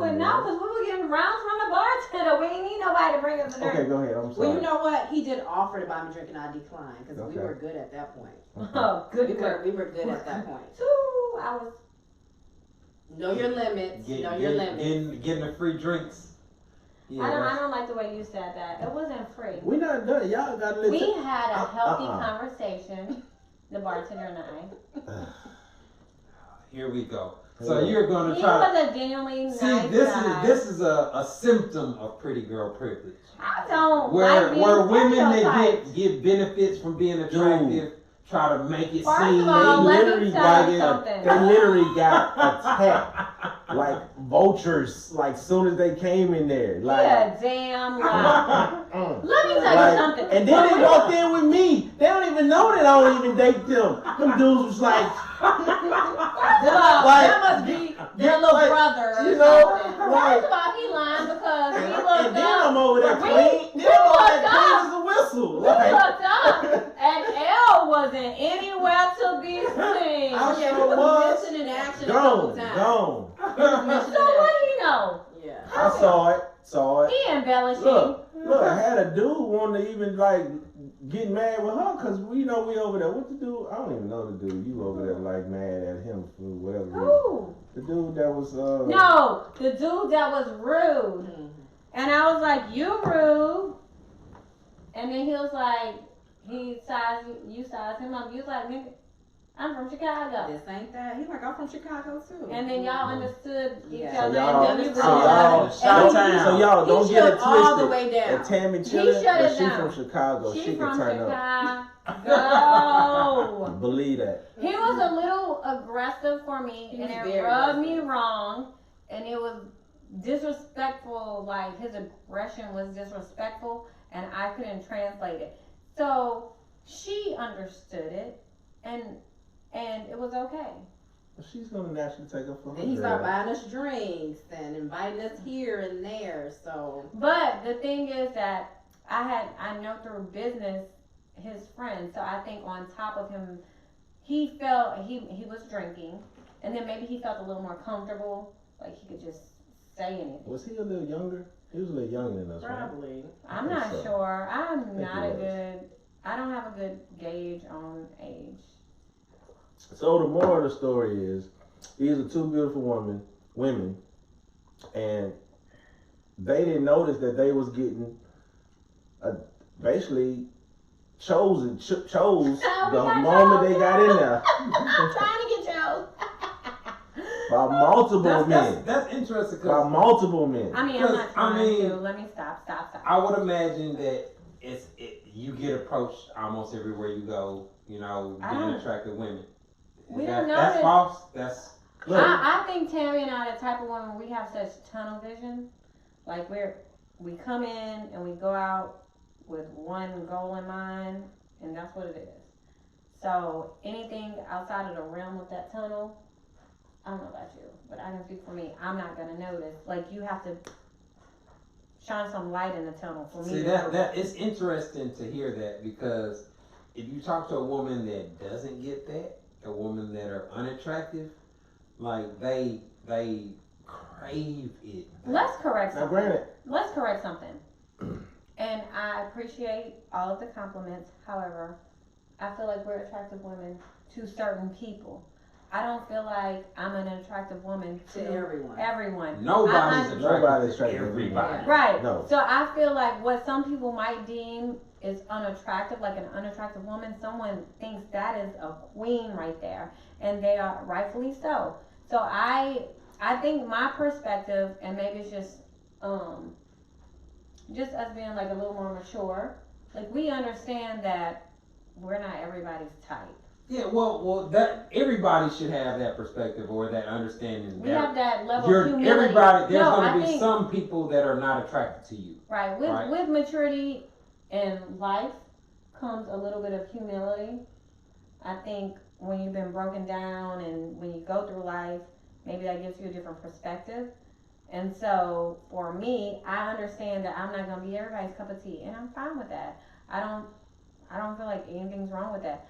were getting rounds from the bartender. We ain't need nobody to bring us a drink. Okay, go ahead. I'm sorry. Well, you know what? He did offer to buy me a drink and I declined because we Okay. were good at that point. Oh, good. We were good at that point. Ooh, I was. Know your limits. Know your limits. Getting the free drinks. Yeah, I don't like the way you said that. It wasn't free. We not done. Y'all gotta listen. We had a healthy conversation, the bartender and I. Here we go. So you're going to He try was a genuinely nice guy. this is a symptom of pretty girl privilege. I don't Where like being women that stereotyped. get benefits from being attractive try to make it First seem of all, They let literally me tell you got something. they literally got attacked like vultures. Like soon as they came in there, like. Yeah, damn lie. Let me tell Like, you something. and then they walked in with me. They don't even know that I don't even date them. Them dudes was like, That must be their little like, brother or you know, something. like- First of all, he lying because he and looked then up. I'm over there We clean. Then I'm over there looked clean up. as a whistle. We Like, looked up, and L wasn't anywhere to be seen. I Yeah, sure he was was. missing in action a couple times. Gone. So what do you know? Yeah. I saw it. He embellishing. Look, I had a dude want to even like get mad with her because we know we over there. What the dude? I don't even know the dude. You over there like mad at him for whatever reason. Who? The dude that was No, the dude that was rude. Mm-hmm. And I was like, you rude. And then he was like, you sized him up. You was like, nigga, I'm from Chicago. This ain't that. He's like, I'm from Chicago too. And then y'all understood each Yeah. other. So y'all- and then you so realized. y'all don't He get it shut all the twisted. way down. And Tammy He chilling, shut but it she down. from Chicago. She She from can turn up. Chicago. Believe that. He was a little aggressive for me, He and was it very rubbed me aggressive. wrong, and it was disrespectful. Like his aggression was disrespectful, and I couldn't translate it. So she understood it, and it was okay. She's gonna naturally take up for her. Then he girl. started buying us drinks and inviting us here and there. So But the thing is that I know through business his friend, so I think on top of him, he felt he was drinking, and then maybe he felt a little more comfortable, like he could just say anything. Was he a little younger? He was a little younger than us, right? probably. I'm think not so. sure. I I don't have a good gauge on age. So the moral of the story is, these are two beautiful women, and they didn't notice that they was getting basically chose the moment they got in there I'm trying to get you. by multiple men. That's interesting By because multiple men. I mean, I'm not trying to. mean, Let me stop. I would imagine that you get approached almost everywhere you go. You know, being attractive women. We That's don't notice. false. That's I think Tammy and I are the type of women, we have such tunnel vision. Like we come in and we go out with one goal in mind, and that's what it is. So anything outside of the realm of that tunnel, I don't know about you, but I can speak for me. I'm not gonna notice. Like you have to shine some light in the tunnel for me. See that it's interesting to hear that, because if you talk to a woman that doesn't get that, a woman that are unattractive, like they crave it. Let's correct Now, something. granted, Let's correct something. And I appreciate all of the compliments. However, I feel like we're attractive women to certain people. I don't feel like I'm an attractive woman to everyone. Nobody's attractive to attractive. everybody. Right. No. So I feel like what some people might deem is unattractive, like an unattractive woman, someone thinks that is a queen right there, and they are rightfully so. So I think my perspective, and maybe it's just us being like a little more mature, like we understand that we're not everybody's type. Yeah, well, that everybody should have that perspective or that understanding. We have that level of humility. Everybody, there's No, going I to be think- some people that are not attracted to you. Right. With maturity in life comes a little bit of humility. I think when you've been broken down and when you go through life, maybe that gives you a different perspective. And so for me, I understand that I'm not gonna be everybody's cup of tea, and I'm fine with that. I don't feel like anything's wrong with that.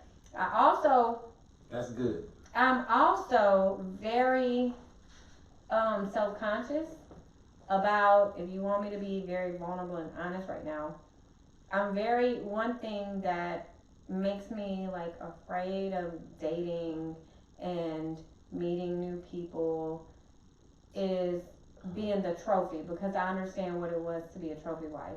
That's good. I'm also very self-conscious about, if you want me to be very vulnerable and honest right now, one thing that makes me like afraid of dating and meeting new people is being the trophy, because I understand what it was to be a trophy wife.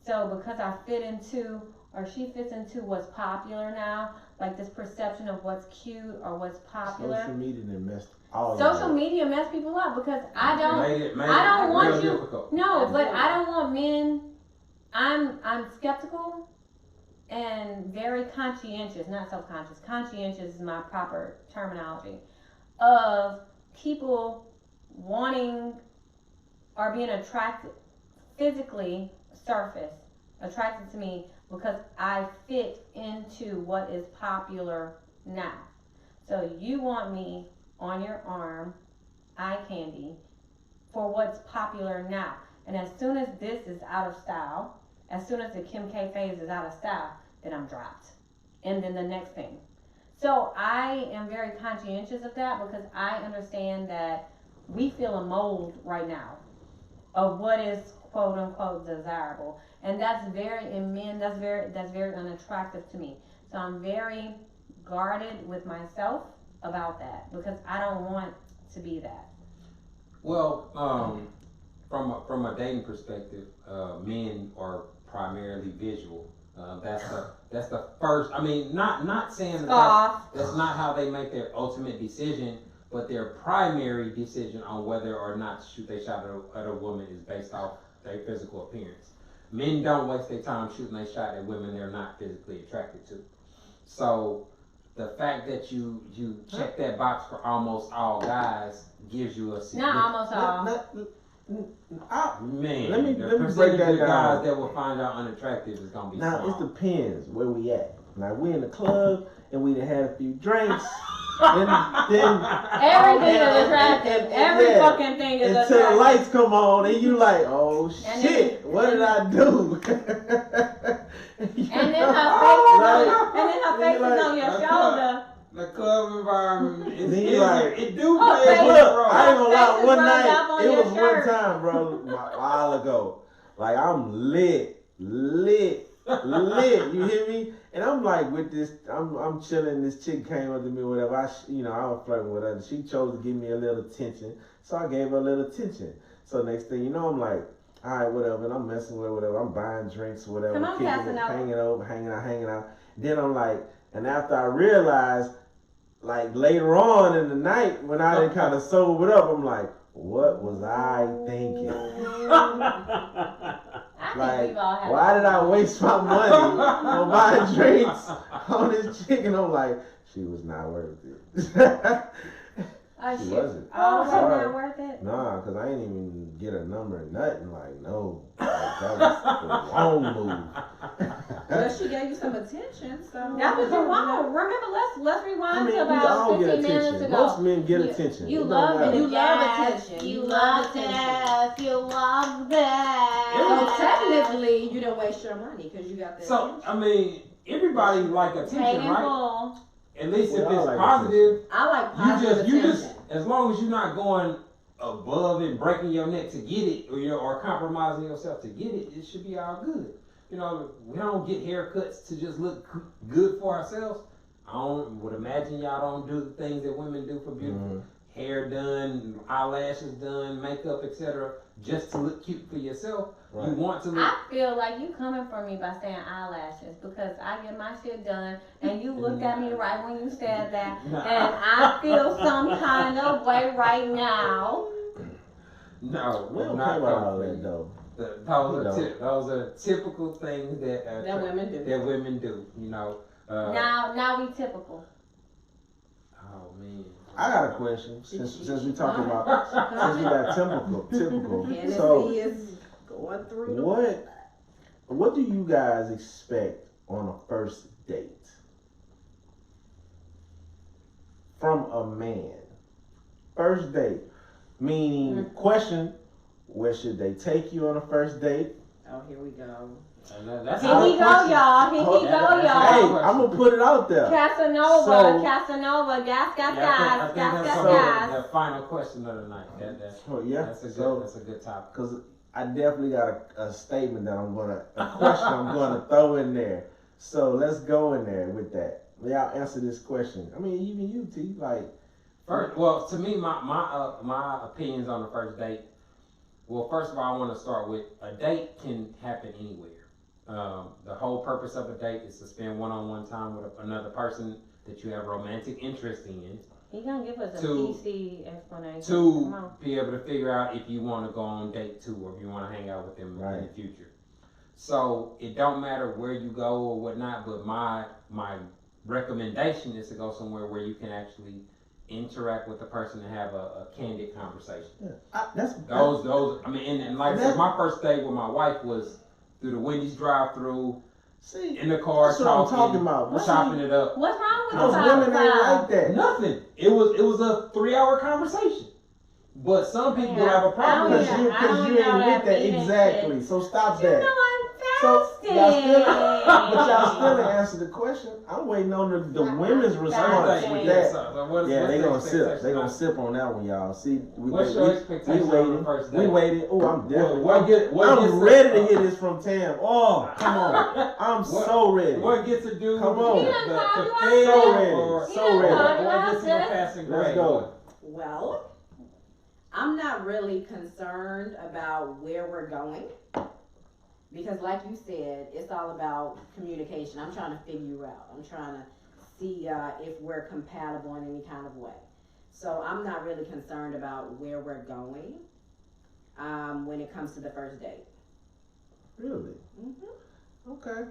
So because I fit into, or she fits into what's popular now, like this perception of what's cute or what's popular. social media done messed all Social that. media mess people up, because I don't I don't want you- difficult. No, but I don't want men. I'm skeptical and very conscientious, not self-conscious. Conscientious is my proper terminology of people wanting or being attracted physically, surface attracted to me because I fit into what is popular now. So you want me on your arm, eye candy, for what's popular now. And as soon as this is out of style, as soon as the Kim K phase is out of style, then I'm dropped. And then the next thing. So I am very conscientious of that, because I understand that we feel a mold right now of what is quote unquote desirable. And that's very, in men, that's very unattractive to me. So I'm very guarded with myself about that, because I don't want to be that. Well, from a dating perspective, men are primarily visual. That's the first. I mean, not saying that's not how they make their ultimate decision, but their primary decision on whether or not to shoot their shot at a woman is based off their physical appearance. Men don't waste their time shooting their shot at women they're not physically attracted to. So the fact that you check that box for almost all guys gives you a Not almost all. Man, let me the break that of down. guys that will find out unattractive is gonna be Now small. it depends where we at. Now we in the club and we done had a few drinks. then Everything is attractive. Every yeah, fucking thing is until attractive. the lights come on and you like, oh And shit, then- what did I do? And then her face is on your shoulder. The club environment is Then you like- it do Oh, play baby. a Look, role. I ain't gonna lie, Faces one rubbed night, off on it your was shirt. one time, bro, a while ago. Like, I'm lit. You hear me? And I'm like with this, I'm chilling. This chick came up to me, whatever. I was flirting with her. She chose to give me a little attention, so I gave her a little attention. So next thing you know, I'm like, all right, whatever. And I'm messing with her, whatever. I'm buying drinks, whatever. Come on, kicking it, Casanova. hanging out. Then I'm like, and after I realized, like later on in the night when I done kind of sobered up, I'm like, what was I thinking? I think Like, we've all had why that. did I waste my money on buying drinks on this chick? And I'm like, she was not worth it. Oh, She shit. wasn't. Oh, was Sorry. not worth it? Nah, because I ain't even get a number or nothing. Like, no. Like, that was the wrong move. Well, she gave you some attention, so. That's what you want. Remember, let's rewind I mean, to we about all get 15 minutes attention. ago. Most men get attention. You It don't love matter. it. You love attention. You You love love that. You love that. So technically, you didn't waste your money because you got the So, attention. I mean, everybody like Paid attention, in right? full. At least We if all it's like positive, I like positive you attention. just, as long as you're not going above and breaking your neck to get it, or compromising yourself to get it, it should be all good. You know, we don't get haircuts to just look good for ourselves. Would imagine y'all don't do the things that women do for beautiful hair done, eyelashes done, makeup, etc., just to look cute for yourself. Right. You want to look. I feel like you coming for me by saying eyelashes because I get my shit done and you looked at me right when you said that Nah. and I feel some kind of way right now. No, We don't not care about all comfortable. that though. Those are typical things that women do. That women do, you know. Now we typical. Oh man. I got a question since we talking about since we got typical. Hennessy So is going through the what do you guys expect on a first date from a man? First date, meaning question: where should they take you on a first date? Oh, here we go. That's Here we go, y'all. Here we go, Hey, y'all. I'm gonna put it out there. Casanova, So- Casanova, gas, I think that's gas. the final question of the night. That's a good topic. Because I definitely got a statement that a question I'm gonna throw in there. So let's go in there with that. Y'all answer this question. I mean, even you, T, like. First, well, to me, my opinions on the first date. Well, first of all, I want to start with a date can happen anywhere. The whole purpose of a date is to spend one-on-one time with another person that you have romantic interest in. He gonna give us a To- PC explanation. Come To on. be able to figure out if you want to go on date 2 or if you want to hang out with them in the future. So it don't matter where you go or whatnot, but my recommendation is to go somewhere where you can actually interact with the person and have a candid conversation. Yeah, Those. I mean, and like I said, my first date with my wife was through the Wendy's drive-through, see, in the car, that's what I'm talking about. chopping it up. What's wrong with Those the women ain't like that. Nothing. It was a 3-hour conversation. But some people Yeah, have a problem with I it. don't Because you know ain't with that eating exactly. shit. So stop You that. know I'm So fasting. y'all still, but y'all still didn't answer the question. I'm waiting on the women's response with that. Yeah, they gonna sip. They gonna sip on that one, y'all. See, What's your expectation on the first date? We waited. Oh, I'm definitely. What I'm gets ready us- to hear this from Tam. Oh, come on. I'm so ready. What gets to do Come with on. the You done called you fail out, sis. or So ready. You done called you what out, gets you to sis. passing Let's grade? go. Well, I'm not really concerned about where we're going because, like you said, it's all about communication. I'm trying to figure you out. I'm trying to see if we're compatible in any kind of way. So I'm not really concerned about where we're going when it comes to the first date. Really? Mm-hmm. Okay.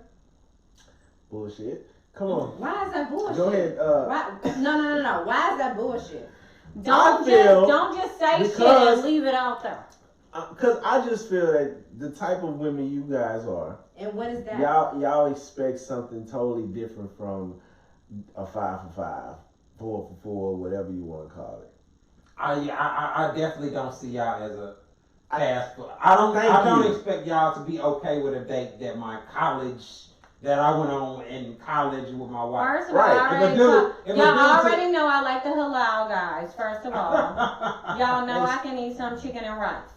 Bullshit. Come on. Why is that bullshit? Go ahead. Why? No. Why is that bullshit? Don't just say shit because- and leave it out there. Because I just feel that the type of women you guys are, And what is that? y'all expect something totally different from a 5 for 5, 4 for 4, whatever you want to call it. I definitely don't see y'all as a pass. I don't Thank you. expect y'all to be okay with a date that I went on in college with my wife. First of all, Right. y'all already know I like the halal guys. First of all, y'all know I can eat some chicken and rice.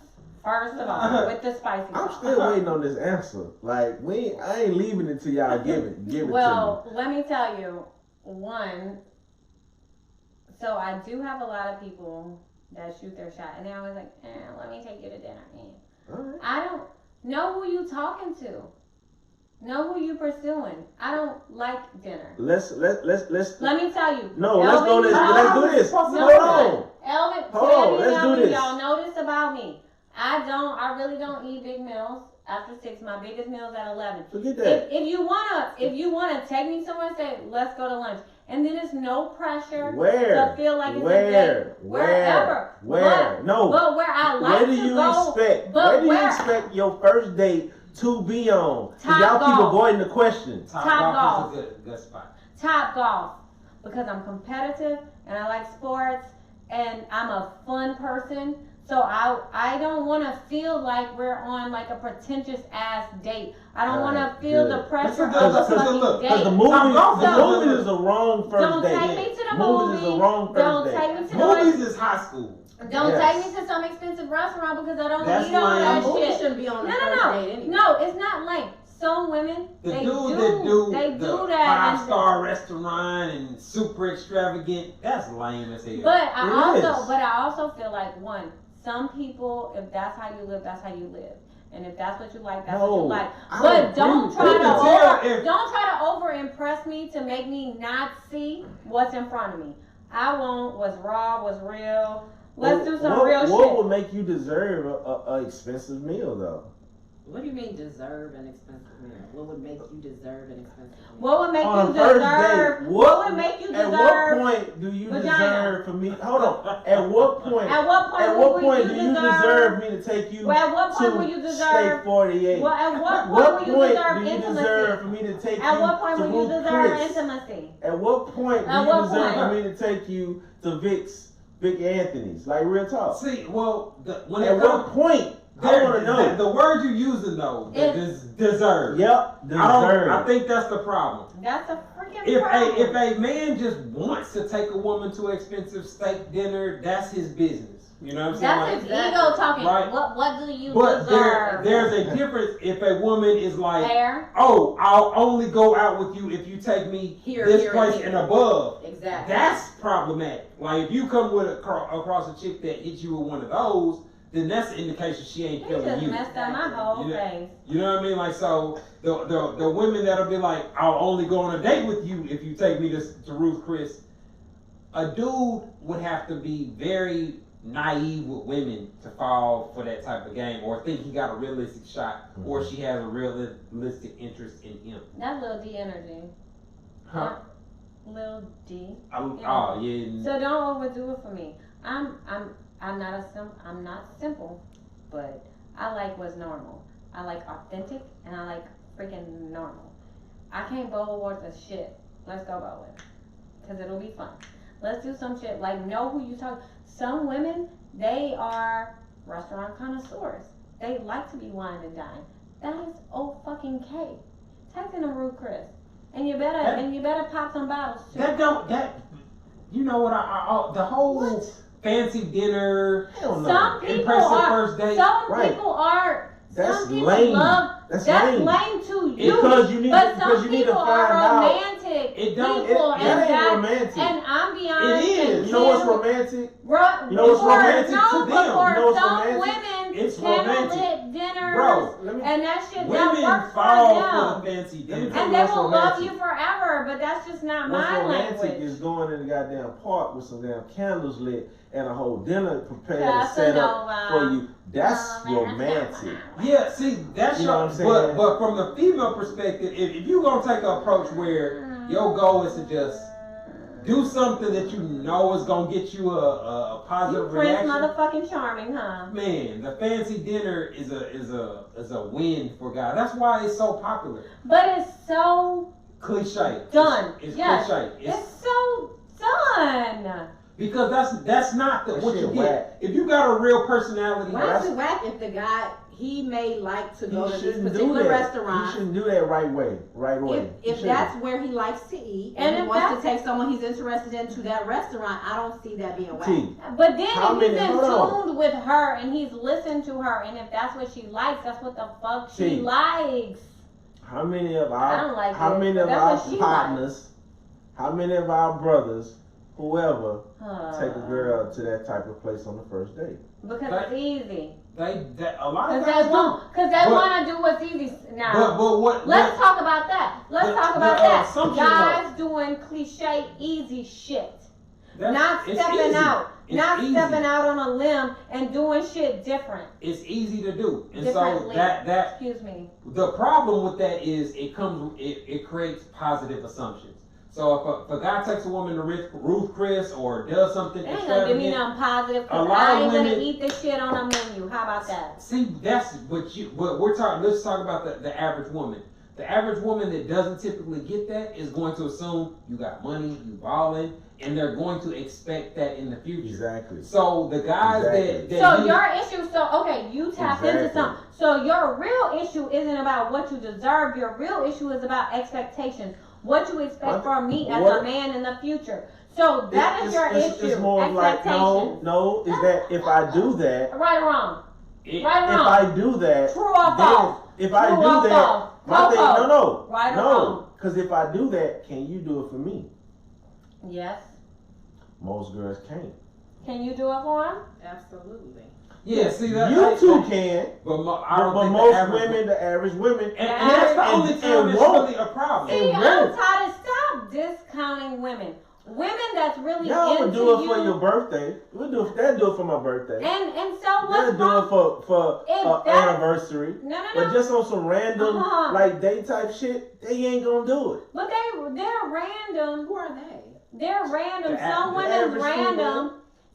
First of all, with the spicy I'm sauce. still waiting on this answer. Like I ain't leaving it till y'all give it to Well, let me tell you, one. So I do have a lot of people that shoot their shot, and they're always like, "Let me take you to dinner." me. All right. I don't know who you talking to. Know who you pursuing. I don't like dinner. Let's. Let me tell you. No, let's go this. Elvin, Let's do this. No, Hold on. Elvin, Hold on, Tammy, let's do this. y'all know this about me. I really don't eat big meals after 6. My biggest meal is at 11. Forget that. If you wanna take me somewhere and say, let's go to lunch. And then it's no pressure Where? to feel like it's a Where? date. Wherever. Where? No. But where I like Where do to you go. expect? but Where do you where- expect your first date to be on? 'Cause Top y'all keep golf. avoiding the question. Top golf golf. is a good spot. Top golf, because I'm competitive and I like sports and I'm a fun person. So I don't want to feel like we're on like a pretentious ass date. I don't want to feel the pressure of a Because fucking the date. movies is the wrong first Don't date. take me to the Movies is the movie. wrong first Don't date. take me to the Movies is high school. Don't Yes. take me to some expensive restaurant because I don't That's need all lame. that Movie shit. shouldn't be on the No, first no, date anyway. no. No, it's not lame. Some women, The they dude do that do that. the and- 5-star restaurant and super extravagant, that's lame as hell. But I It also, is. but I also feel like some people, if that's how you live, that's how you live, and if that's what you like, that's what you like. I But agree don't with try that. don't try to over impress me to make me not see what's in front of me. I want what's raw, what's real. Let's do some real What shit. would make you deserve a expensive meal though? What do you mean deserve an expensive meal? What would make you deserve an expensive meal? What would make On you a first deserve? date, What would make you At deserve? what point do you vagina? deserve for me? Hold on. At what point? At what point? At what would point you do you deserve me to take you Well, at what point to will you deserve? State 48? Well, at what What point will you point deserve do you intimacy? deserve for me to take At you what point to will you Ruth deserve Chris? intimacy? At what point do At you what deserve point? for me to take you to Vic Anthony's? Like real talk. See, well, when At it what comes, point? I want to know. the word you're using though, deserve. Yep, deserve. I think that's the problem. That's a freaking If problem. if a man just wants to take a woman to an expensive steak dinner, that's his business. You know what I'm saying? That's his ego talking. Right. What do you But deserve? there's a difference if a woman is like, Hair. oh, I'll only go out with you if you take me Here, this here, place here. and above. Exactly. That's problematic. Like if you come with across a chick that hits you with one of those, then that's an indication she ain't You feeling just you. messed up my whole You know- face. You know what I mean? Like so, the women that'll be like, I'll only go on a date with you if you take me to Ruth Chris. A dude would have to be very naive with women to fall for that type of game, or think he got a realistic shot, or she has a realistic interest in him. That's Lil D energy. Huh? Lil D. Oh yeah. So don't overdo it for me. I'm not simple, but I like what's normal. I like authentic and I like freaking normal. I can't bowl awards of shit. Let's go bowling. Cause it'll be fun. Let's do some shit. Like know who you talk. Some women, they are restaurant connoisseurs. They like to be wine and dine. That is fucking K. Take them to Ruth Chris. And you better pop some bottles too. You know what the whole What? fancy dinner, Hell no. Some people in-person are. first date. Some Right. people are. That's some people lame. love. That's That's lame. lame to you. Because you need but to- some because you need to people find are out- romantic It don't- people, That and ain't romantic. And I'm beyond. It is. and You know what's Kim- romantic? You know what's romantic to no, them? but for You know what's some romantic? women, It's candlelit romantic. dinners, Bro, and that shit that women works fall for for the them. fancy dinner. And they What's will love romantic? you forever, but that's just not What's my romantic language. is going in the goddamn park with some damn candles lit and a whole dinner prepared and set up Casanova. for you. That's romantic. Yeah, see, that's You know your. what I'm saying? But from the female perspective, if you're gonna take an approach where your goal is to just do something that you know is gonna get you a You positive Prince reaction, motherfucking charming, huh? man, the fancy dinner is a win for guys. That's why it's so popular. But it's so Cliche. done. It's Yes. cliche. It's so done. Because that's not That what you shit get. whack. If you got a real personality, Why is it whack if the guy he may like to go You to this shouldn't do particular that. You restaurant? shouldn't do that right way. Right way. You If shouldn't. that's where he likes to eat And and he if wants to that's- take someone he's interested in to that restaurant, I don't see that being whack. T, But then How if he's many- in hold on. tune with her and he's listened to her, and if that's what she likes, that's what the fuck she See. likes. how many of I don't our like how it, many but of that's our what she partners, how many of our brothers, whoever, take a Uh, girl to that type of place on the first date? Because But- it's easy. a lot of Because guys they do. want. Because they But- want to do what's easy now. But what? Let's talk about that. Let's the- talk about the that. assumption Guys doing cliche, easy shit. that's- Not it's stepping easy. out. It's Not easy. stepping out on a limb and doing shit different. It's easy to do, and so Differently. that Excuse me. the problem with that is it creates positive assumptions. So if a guy takes a woman to Ruth Chris or does something They ain't gonna give me extravagant, nothing positive A because lot I of ain't gonna women- eat this shit on a menu. How about that? see, that's what we're talking. Let's talk about the average woman. The average woman that doesn't typically get that is going to assume you got money, you balling, and they're going to expect that in the future. Exactly. So the guys Exactly. that So your issue, you tapped into Exactly. something. So your real issue isn't about what you deserve. Your real issue is about expectations. What you expect from me as a man in the future. So that is your issue. It's more of like, no, is that if I do that, Right or wrong? it, Right or if wrong? I do that, True or then false? if I True do or that, false? my thing, Coco. no, Right or wrong? because if I do that, can you do it for me? Yes. Most girls can't. Can you do it for him? Absolutely. yeah, see that You two can, but I don't but think most the average women, the average women, and that's the and- only time and it's won't. really a problem. See, And I'm won't. tired of stop discounting women. Women that's really Y'all into would do it you. for your birthday. They'll do it for my birthday. And so They'll what's do wrong? it for If that- anniversary. No. But just on some random like date type shit, they ain't gonna do it. But they're random. Who are they? They're random. The Some the women's average random.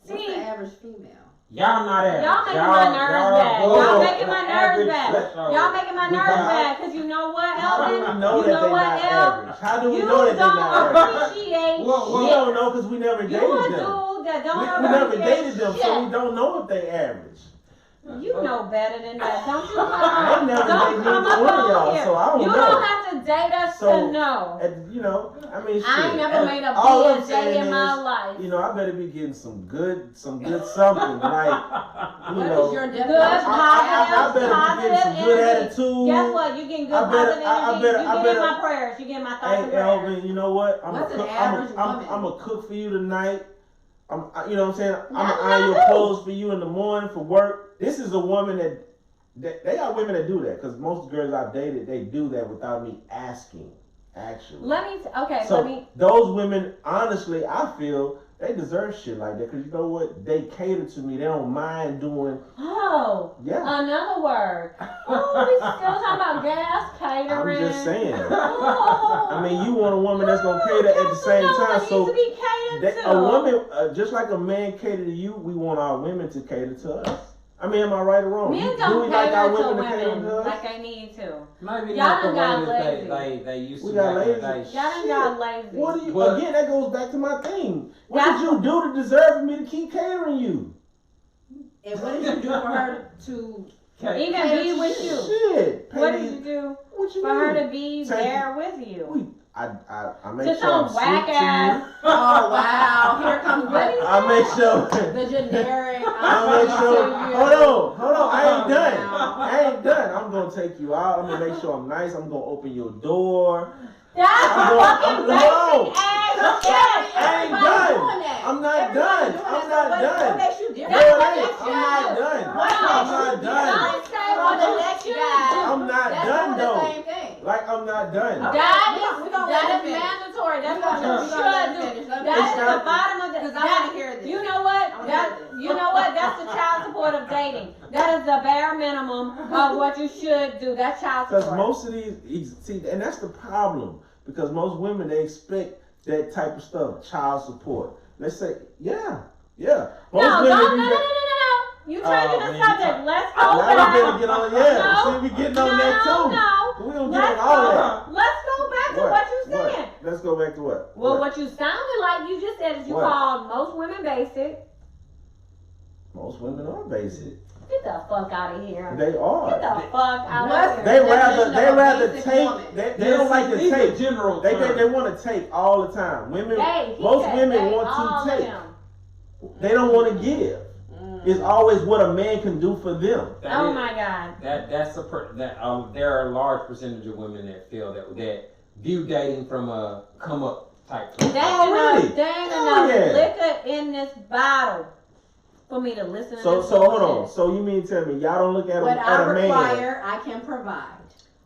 What's the See, average female? Y'all not average. y'all making my nerves bad. hold Y'all on. making my nerves Average bad. threshold. Y'all making my We nerves got- bad. Cause you know what, How do we Elvin? know You that know they're what, not El? average? How do we You know that they're not don't average? appreciate Well, We shit. don't know because we never You dated a them. dude that don't We never appreciate dated them, shit. so we don't know if they average. You know better than that. Don't you I ain't never don't dated come neither up one of on y'all, here. so I don't You know. don't have to date us So, to know. And, you know, I mean, shit. I ain't never made a all I'm BS saying day in my is, life. You know, I better be getting some good something, like, you What know. is your Good, definition? I better be positive getting some good energy. attitude. Guess what? You getting good I better- positive I energy. better- You I getting better- my prayers. You getting my thoughts and Hey, prayers. Elvin, you know what? What's an average woman? I'm a cook for you tonight. You know what I'm saying? I'm That's gonna what I iron your do. clothes for you in the morning for work. This is a woman that they are women that do that because most girls I've dated they do that without me asking. Actually, Let me. those women, honestly, I feel they deserve shit like that because you know what? They cater to me. They don't mind doing. Oh, Yeah, another word. Oh, we still talking about gas catering. I'm just saying. Oh, I mean, you want a woman that's gonna cater at the same time. So needs to be catered to. a woman, just like a man cater to you, we want our women to cater to us. I mean, am I right or wrong? Men Do don't we like our cater to women to cater women to us? like they need to. Maybe Y'all not the done got way that lazy. they used We to got back in the lazy. day. Y'all done got lazy. What do you? But- Again, that goes back to my thing. What That's- did you do to deserve me to keep catering you? And what did you do for her to? Even be with you. Shit. What Pay did me- you do What you for her mean? to be Take there with you? I make Just sure I'm some sweet whack to ass. you. Oh wow! Here comes the I make sure. generic. I make sure. Hold on. I ain't done. Wow. I ain't done. I'm gonna take you out. I'm gonna make sure I'm nice. I'm gonna open your door. That's I'm fucking going- I'm- basic ass Look shit. at I ain't everybody done. doing that. I'm not Everybody done. doing I'm that. not What- done. What makes you No, different? it What ain't. makes I'm you not do? done. What I'm makes not you done. Don't say From what the you next should guy. do. I'm not That's done doing though. the same thing. Like I'm not done. Okay. we gonna let That him is finish. mandatory. That's We what gonna- you we gonna let him should do. finish. Let him That is finish. the bottom of the. Because I want to hear this. You know what? I wanna That hear this. you know what? That's the child support of dating. That is the bare minimum of what you should do. That's child Because support. most of these, see, and that's the problem. Because most women, they expect that type of stuff, child support. Let's say, yeah. Most no, women no. do that. You changing the man, subject. Let's go Now we back. better get on, yeah. No, See, we getting on that too. No. We gonna get Let's on all go. that. Let's go back to what you said. Let's go back to what? Well, what you sounded like you just said is you What? called most women basic. Most women are basic. Get the fuck out of here. They Get are. the fuck out What's of They here. rather basic take. woman. They don't like to these are take. general They terms. want to take all the time. Women, He most said women they, want all to of take. them. They don't want to give. It's always what a man can do for them. That Oh is- my God. That's there are a large percentage of women that feel that view dating from a come up type. There ain't Oh, really? enough, there ain't Oh, enough yeah. liquor in this bottle for me to listen to So this hold bullshit. on. So you mean to tell me y'all don't look at What at I a man? require, I can provide.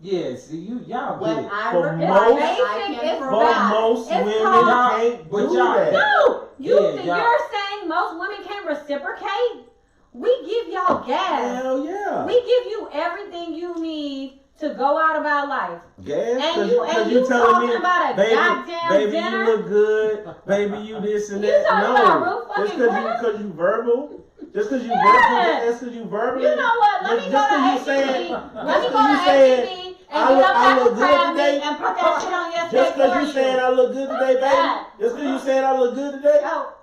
Yeah, see y'all What get it. I For require, most- I It's can But provide. most It's women called- can't But do y'all- that. No, Yeah, y'all- you're saying most women can't reciprocate? We give y'all gas. Hell yeah. We give you everything you need to go out of our life. Gas? And Cause you telling talking me, about a baby, goddamn baby, dinner? you look good. Baby, you this and You that. talking No, about real just fucking cause you verbal. Just cause you Yeah. verbal. Just cause you verbal. You know what? Let me go to you HEB. Let me just go cause you to saying, HEB and I get look- up I that look good crab today. meat and put that shit on your just steak cause for you saying I look good today, baby. that? Just cause you saying I look good today. Oh,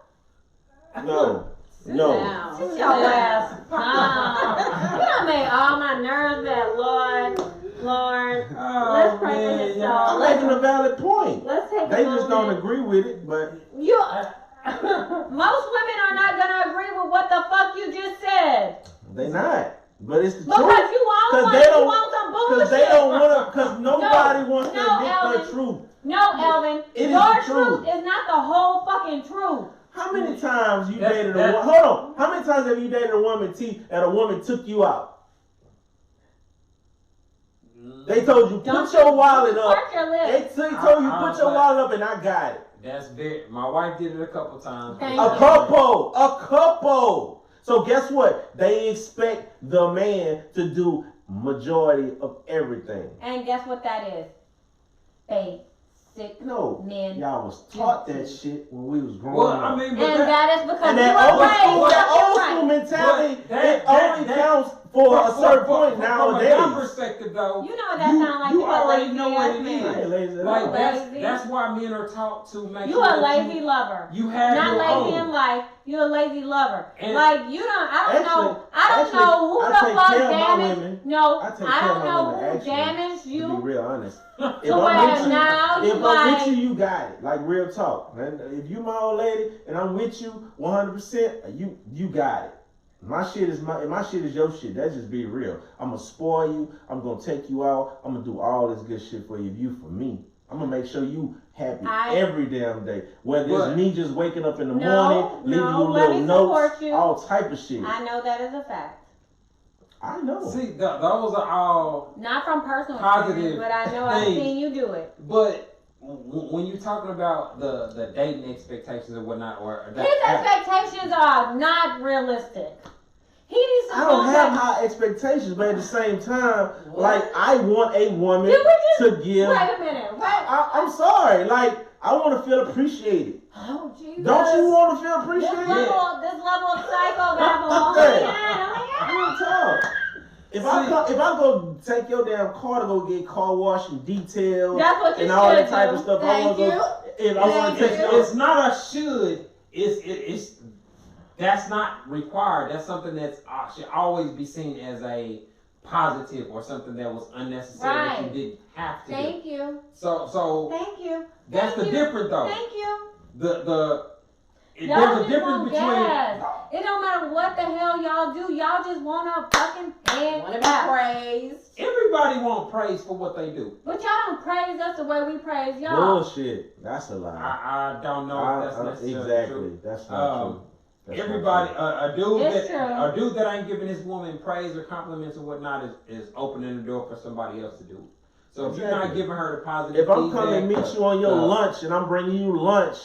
No. No. Down. sit your ass down. You done made all my nerves bad, Lord. Let's pray for his soul. I'm making a valid point. Let's take They a just don't moment. agree with it, but You, most women are not gonna agree with what the fuck you just said. they not. But it's the Because truth. you want 'Cause one, they you don't- want some bullshit. Because they don't want to, because nobody wants to no, admit Elvin. their truth. No, Elvin, It is your the truth truth. is not the whole fucking truth. How many times you That's- dated a that- woman? Hold on. How many times have you dated a woman, T, and a woman took you out? They told you, put your wallet up. Part your They lips. told you, I put was your like- wallet up, and I got it. That's very. My wife did it a couple times. Thank A you. couple. So guess what? They expect the man to do majority of everything. And guess what that is? Basic No, men. y'all was taught that shit when we was growing Well, up. I mean, but And that is because And you that were old raised school, that up old right. school mentality, But that- it only that- counts for a certain point From a nowadays. guy perspective, though, You know what that sound like? you You a already lazy know what ass it man. I ain't is. lazy at Like all. Lazy. that's why men are taught to make You sure a that lazy lover. you have Not your lazy own. in life. You a lazy lover. And- Like you don't. I don't know. I don't Actually, know who I the take fuck care of my damaged. women. No, I take I care of don't my know women, who actually, damaged To you. be real honest. To where now you if I'm like. with you, you got it. Like real talk. And if you my old lady and I'm with you 100%, you got it. My shit is your shit. That's just be real. I'm gonna spoil you. I'm gonna take you out. I'm gonna do all this good shit for you. If you for me, I'm gonna make sure you happy every damn day. Whether But- it's me just waking up in the No, morning, leaving no, you let little me notes, support you. all type of shit. I know that is a fact. I know. See, those are all. Not from personal Positive experience, but I know I've things. seen you do it. But when you're talking about the dating expectations and whatnot, or His expectations are not realistic. He needs to I go don't have back. high expectations, but at the same time, like I want a woman Did we just to give. wait a minute? Wait. I'm sorry. Like I want to feel appreciated. Oh Jesus! Don't you want to feel This appreciated? level of psychobabble. Hey. Oh Real talk. If I go take your damn car to go get car wash and detail That's what you and all that should type do. of stuff, Thank I want to go. If I want Thank to take you. your it's not a should. It's that's not required. That's something that's should always be seen as a positive or something that was unnecessary that you Right. didn't have to do. Thank you. So Thank you. that's Thank the you. difference though. Thank you. Y'all Y'all there's a just difference want between gas. It don't matter what the hell y'all do. Y'all just want to fucking head Want to be out. praised. everybody want praise for what they do. But y'all don't praise us the way we praise y'all. bullshit. That's a lie. I don't know if that's necessarily exactly. true. That's not true. That's not Everybody, true. It's true. a dude that ain't giving his woman praise or compliments or whatnot is opening the door for somebody else to do it. So if you're not Exactly. giving her the positive If I'm feedback, coming to meet you on your uh, lunch and I'm bringing you lunch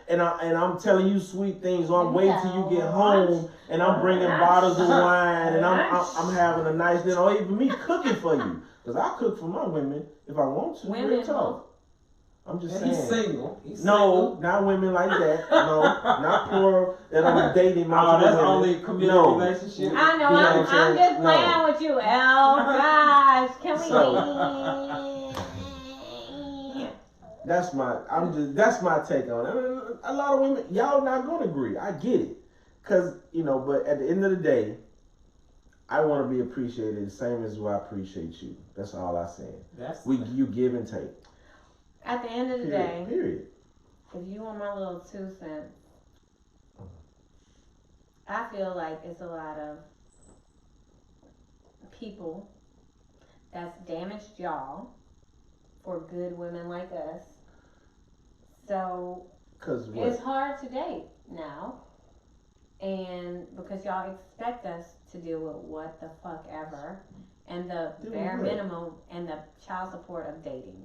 and I'm telling you sweet things, or I'm waiting till you get home and I'm bringing bottles of wine and I'm having a nice dinner, or even me cooking for you, because I cook for my women if I want to. Women. Real talk. I'm just and saying. he's single. He's No, single. not women like that. No, not plural. That I'm dating Oh, multiple that's women. only a committed No. relationship. I know. You know I'm what I'm saying? just No. playing with you, L. Gosh, can we? That's my take on it. I mean, a lot of women, y'all not gonna agree. I get it, cause but at the end of the day, I want to be appreciated the same as I appreciate you. That's all I say. You give and take. At the end of the day, Period. if you want my little 2 cents, I feel like it's a lot of people that's damaged y'all for good women like us. So Cause what? it's hard to date now. And because y'all expect us to deal with what the fuck ever and the Deal bare with what? minimum and the child support of dating.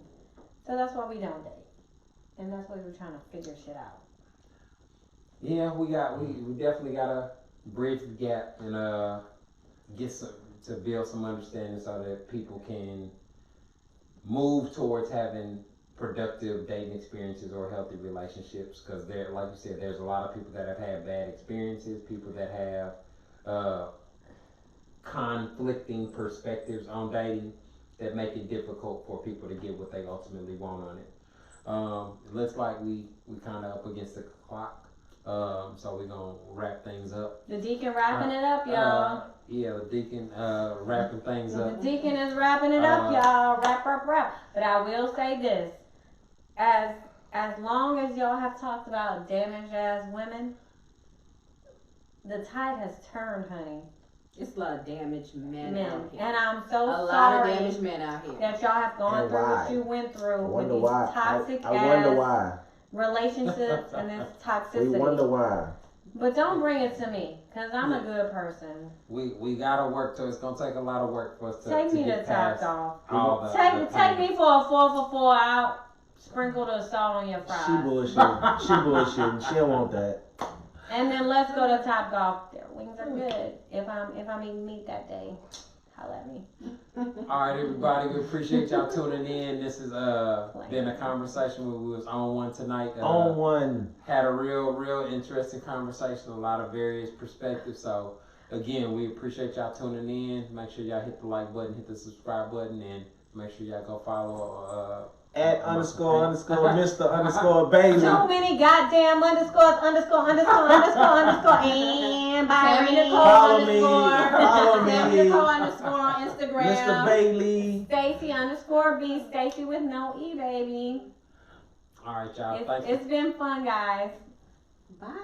So that's why we don't date. And that's why we're trying to figure shit out. Yeah, we definitely gotta bridge the gap and get some to build some understanding so that people can move towards having productive dating experiences or healthy relationships, because there, like you said, there's a lot of people that have had bad experiences, people that have conflicting perspectives on dating that make it difficult for people to get what they ultimately want on it. It looks like we kind of up against the clock, so we're gonna wrap things up. The deacon wrapping it up, y'all. Yeah, the deacon wrapping things The up. deacon is wrapping it up, y'all. Wrap. But I will say this. As long as y'all have talked about damaged ass women, the tide has turned, honey. It's a lot of damaged men out here. And I'm so a lot sorry of damaged men out here. that y'all have gone And through why? what you went through I with wonder these why. toxic I wonder ass why. relationships and this toxicity. We wonder why. But don't bring it to me, cause I'm a good person. We gotta work to. It's gonna take a lot of work for us to Take me to get past Top Golf. all the Take me for a 4 for 4 out. Sprinkle the salt on your fries. She bullshitting. She bullshitting. She don't want that. And then let's go to Top Golf. Their wings are good. If I'm eating meat that day, holla at me. All right, everybody. We appreciate y'all tuning in. This has been a conversation where we was on one tonight. On one. Had a real interesting conversation. A lot of various perspectives. So again, we appreciate y'all tuning in. Make sure y'all hit the like button, hit the subscribe button, and make sure y'all go follow. At __ Mr. _ Bailey. Too many goddamn underscores, underscore, and Byron Nicole Follow me. underscore. Follow Sammy me. Nicole underscore on Instagram. Mr. Bailey. Stacy _ B. Stacy with no E, baby. All right, y'all. Thank you. It's been fun, guys. Bye.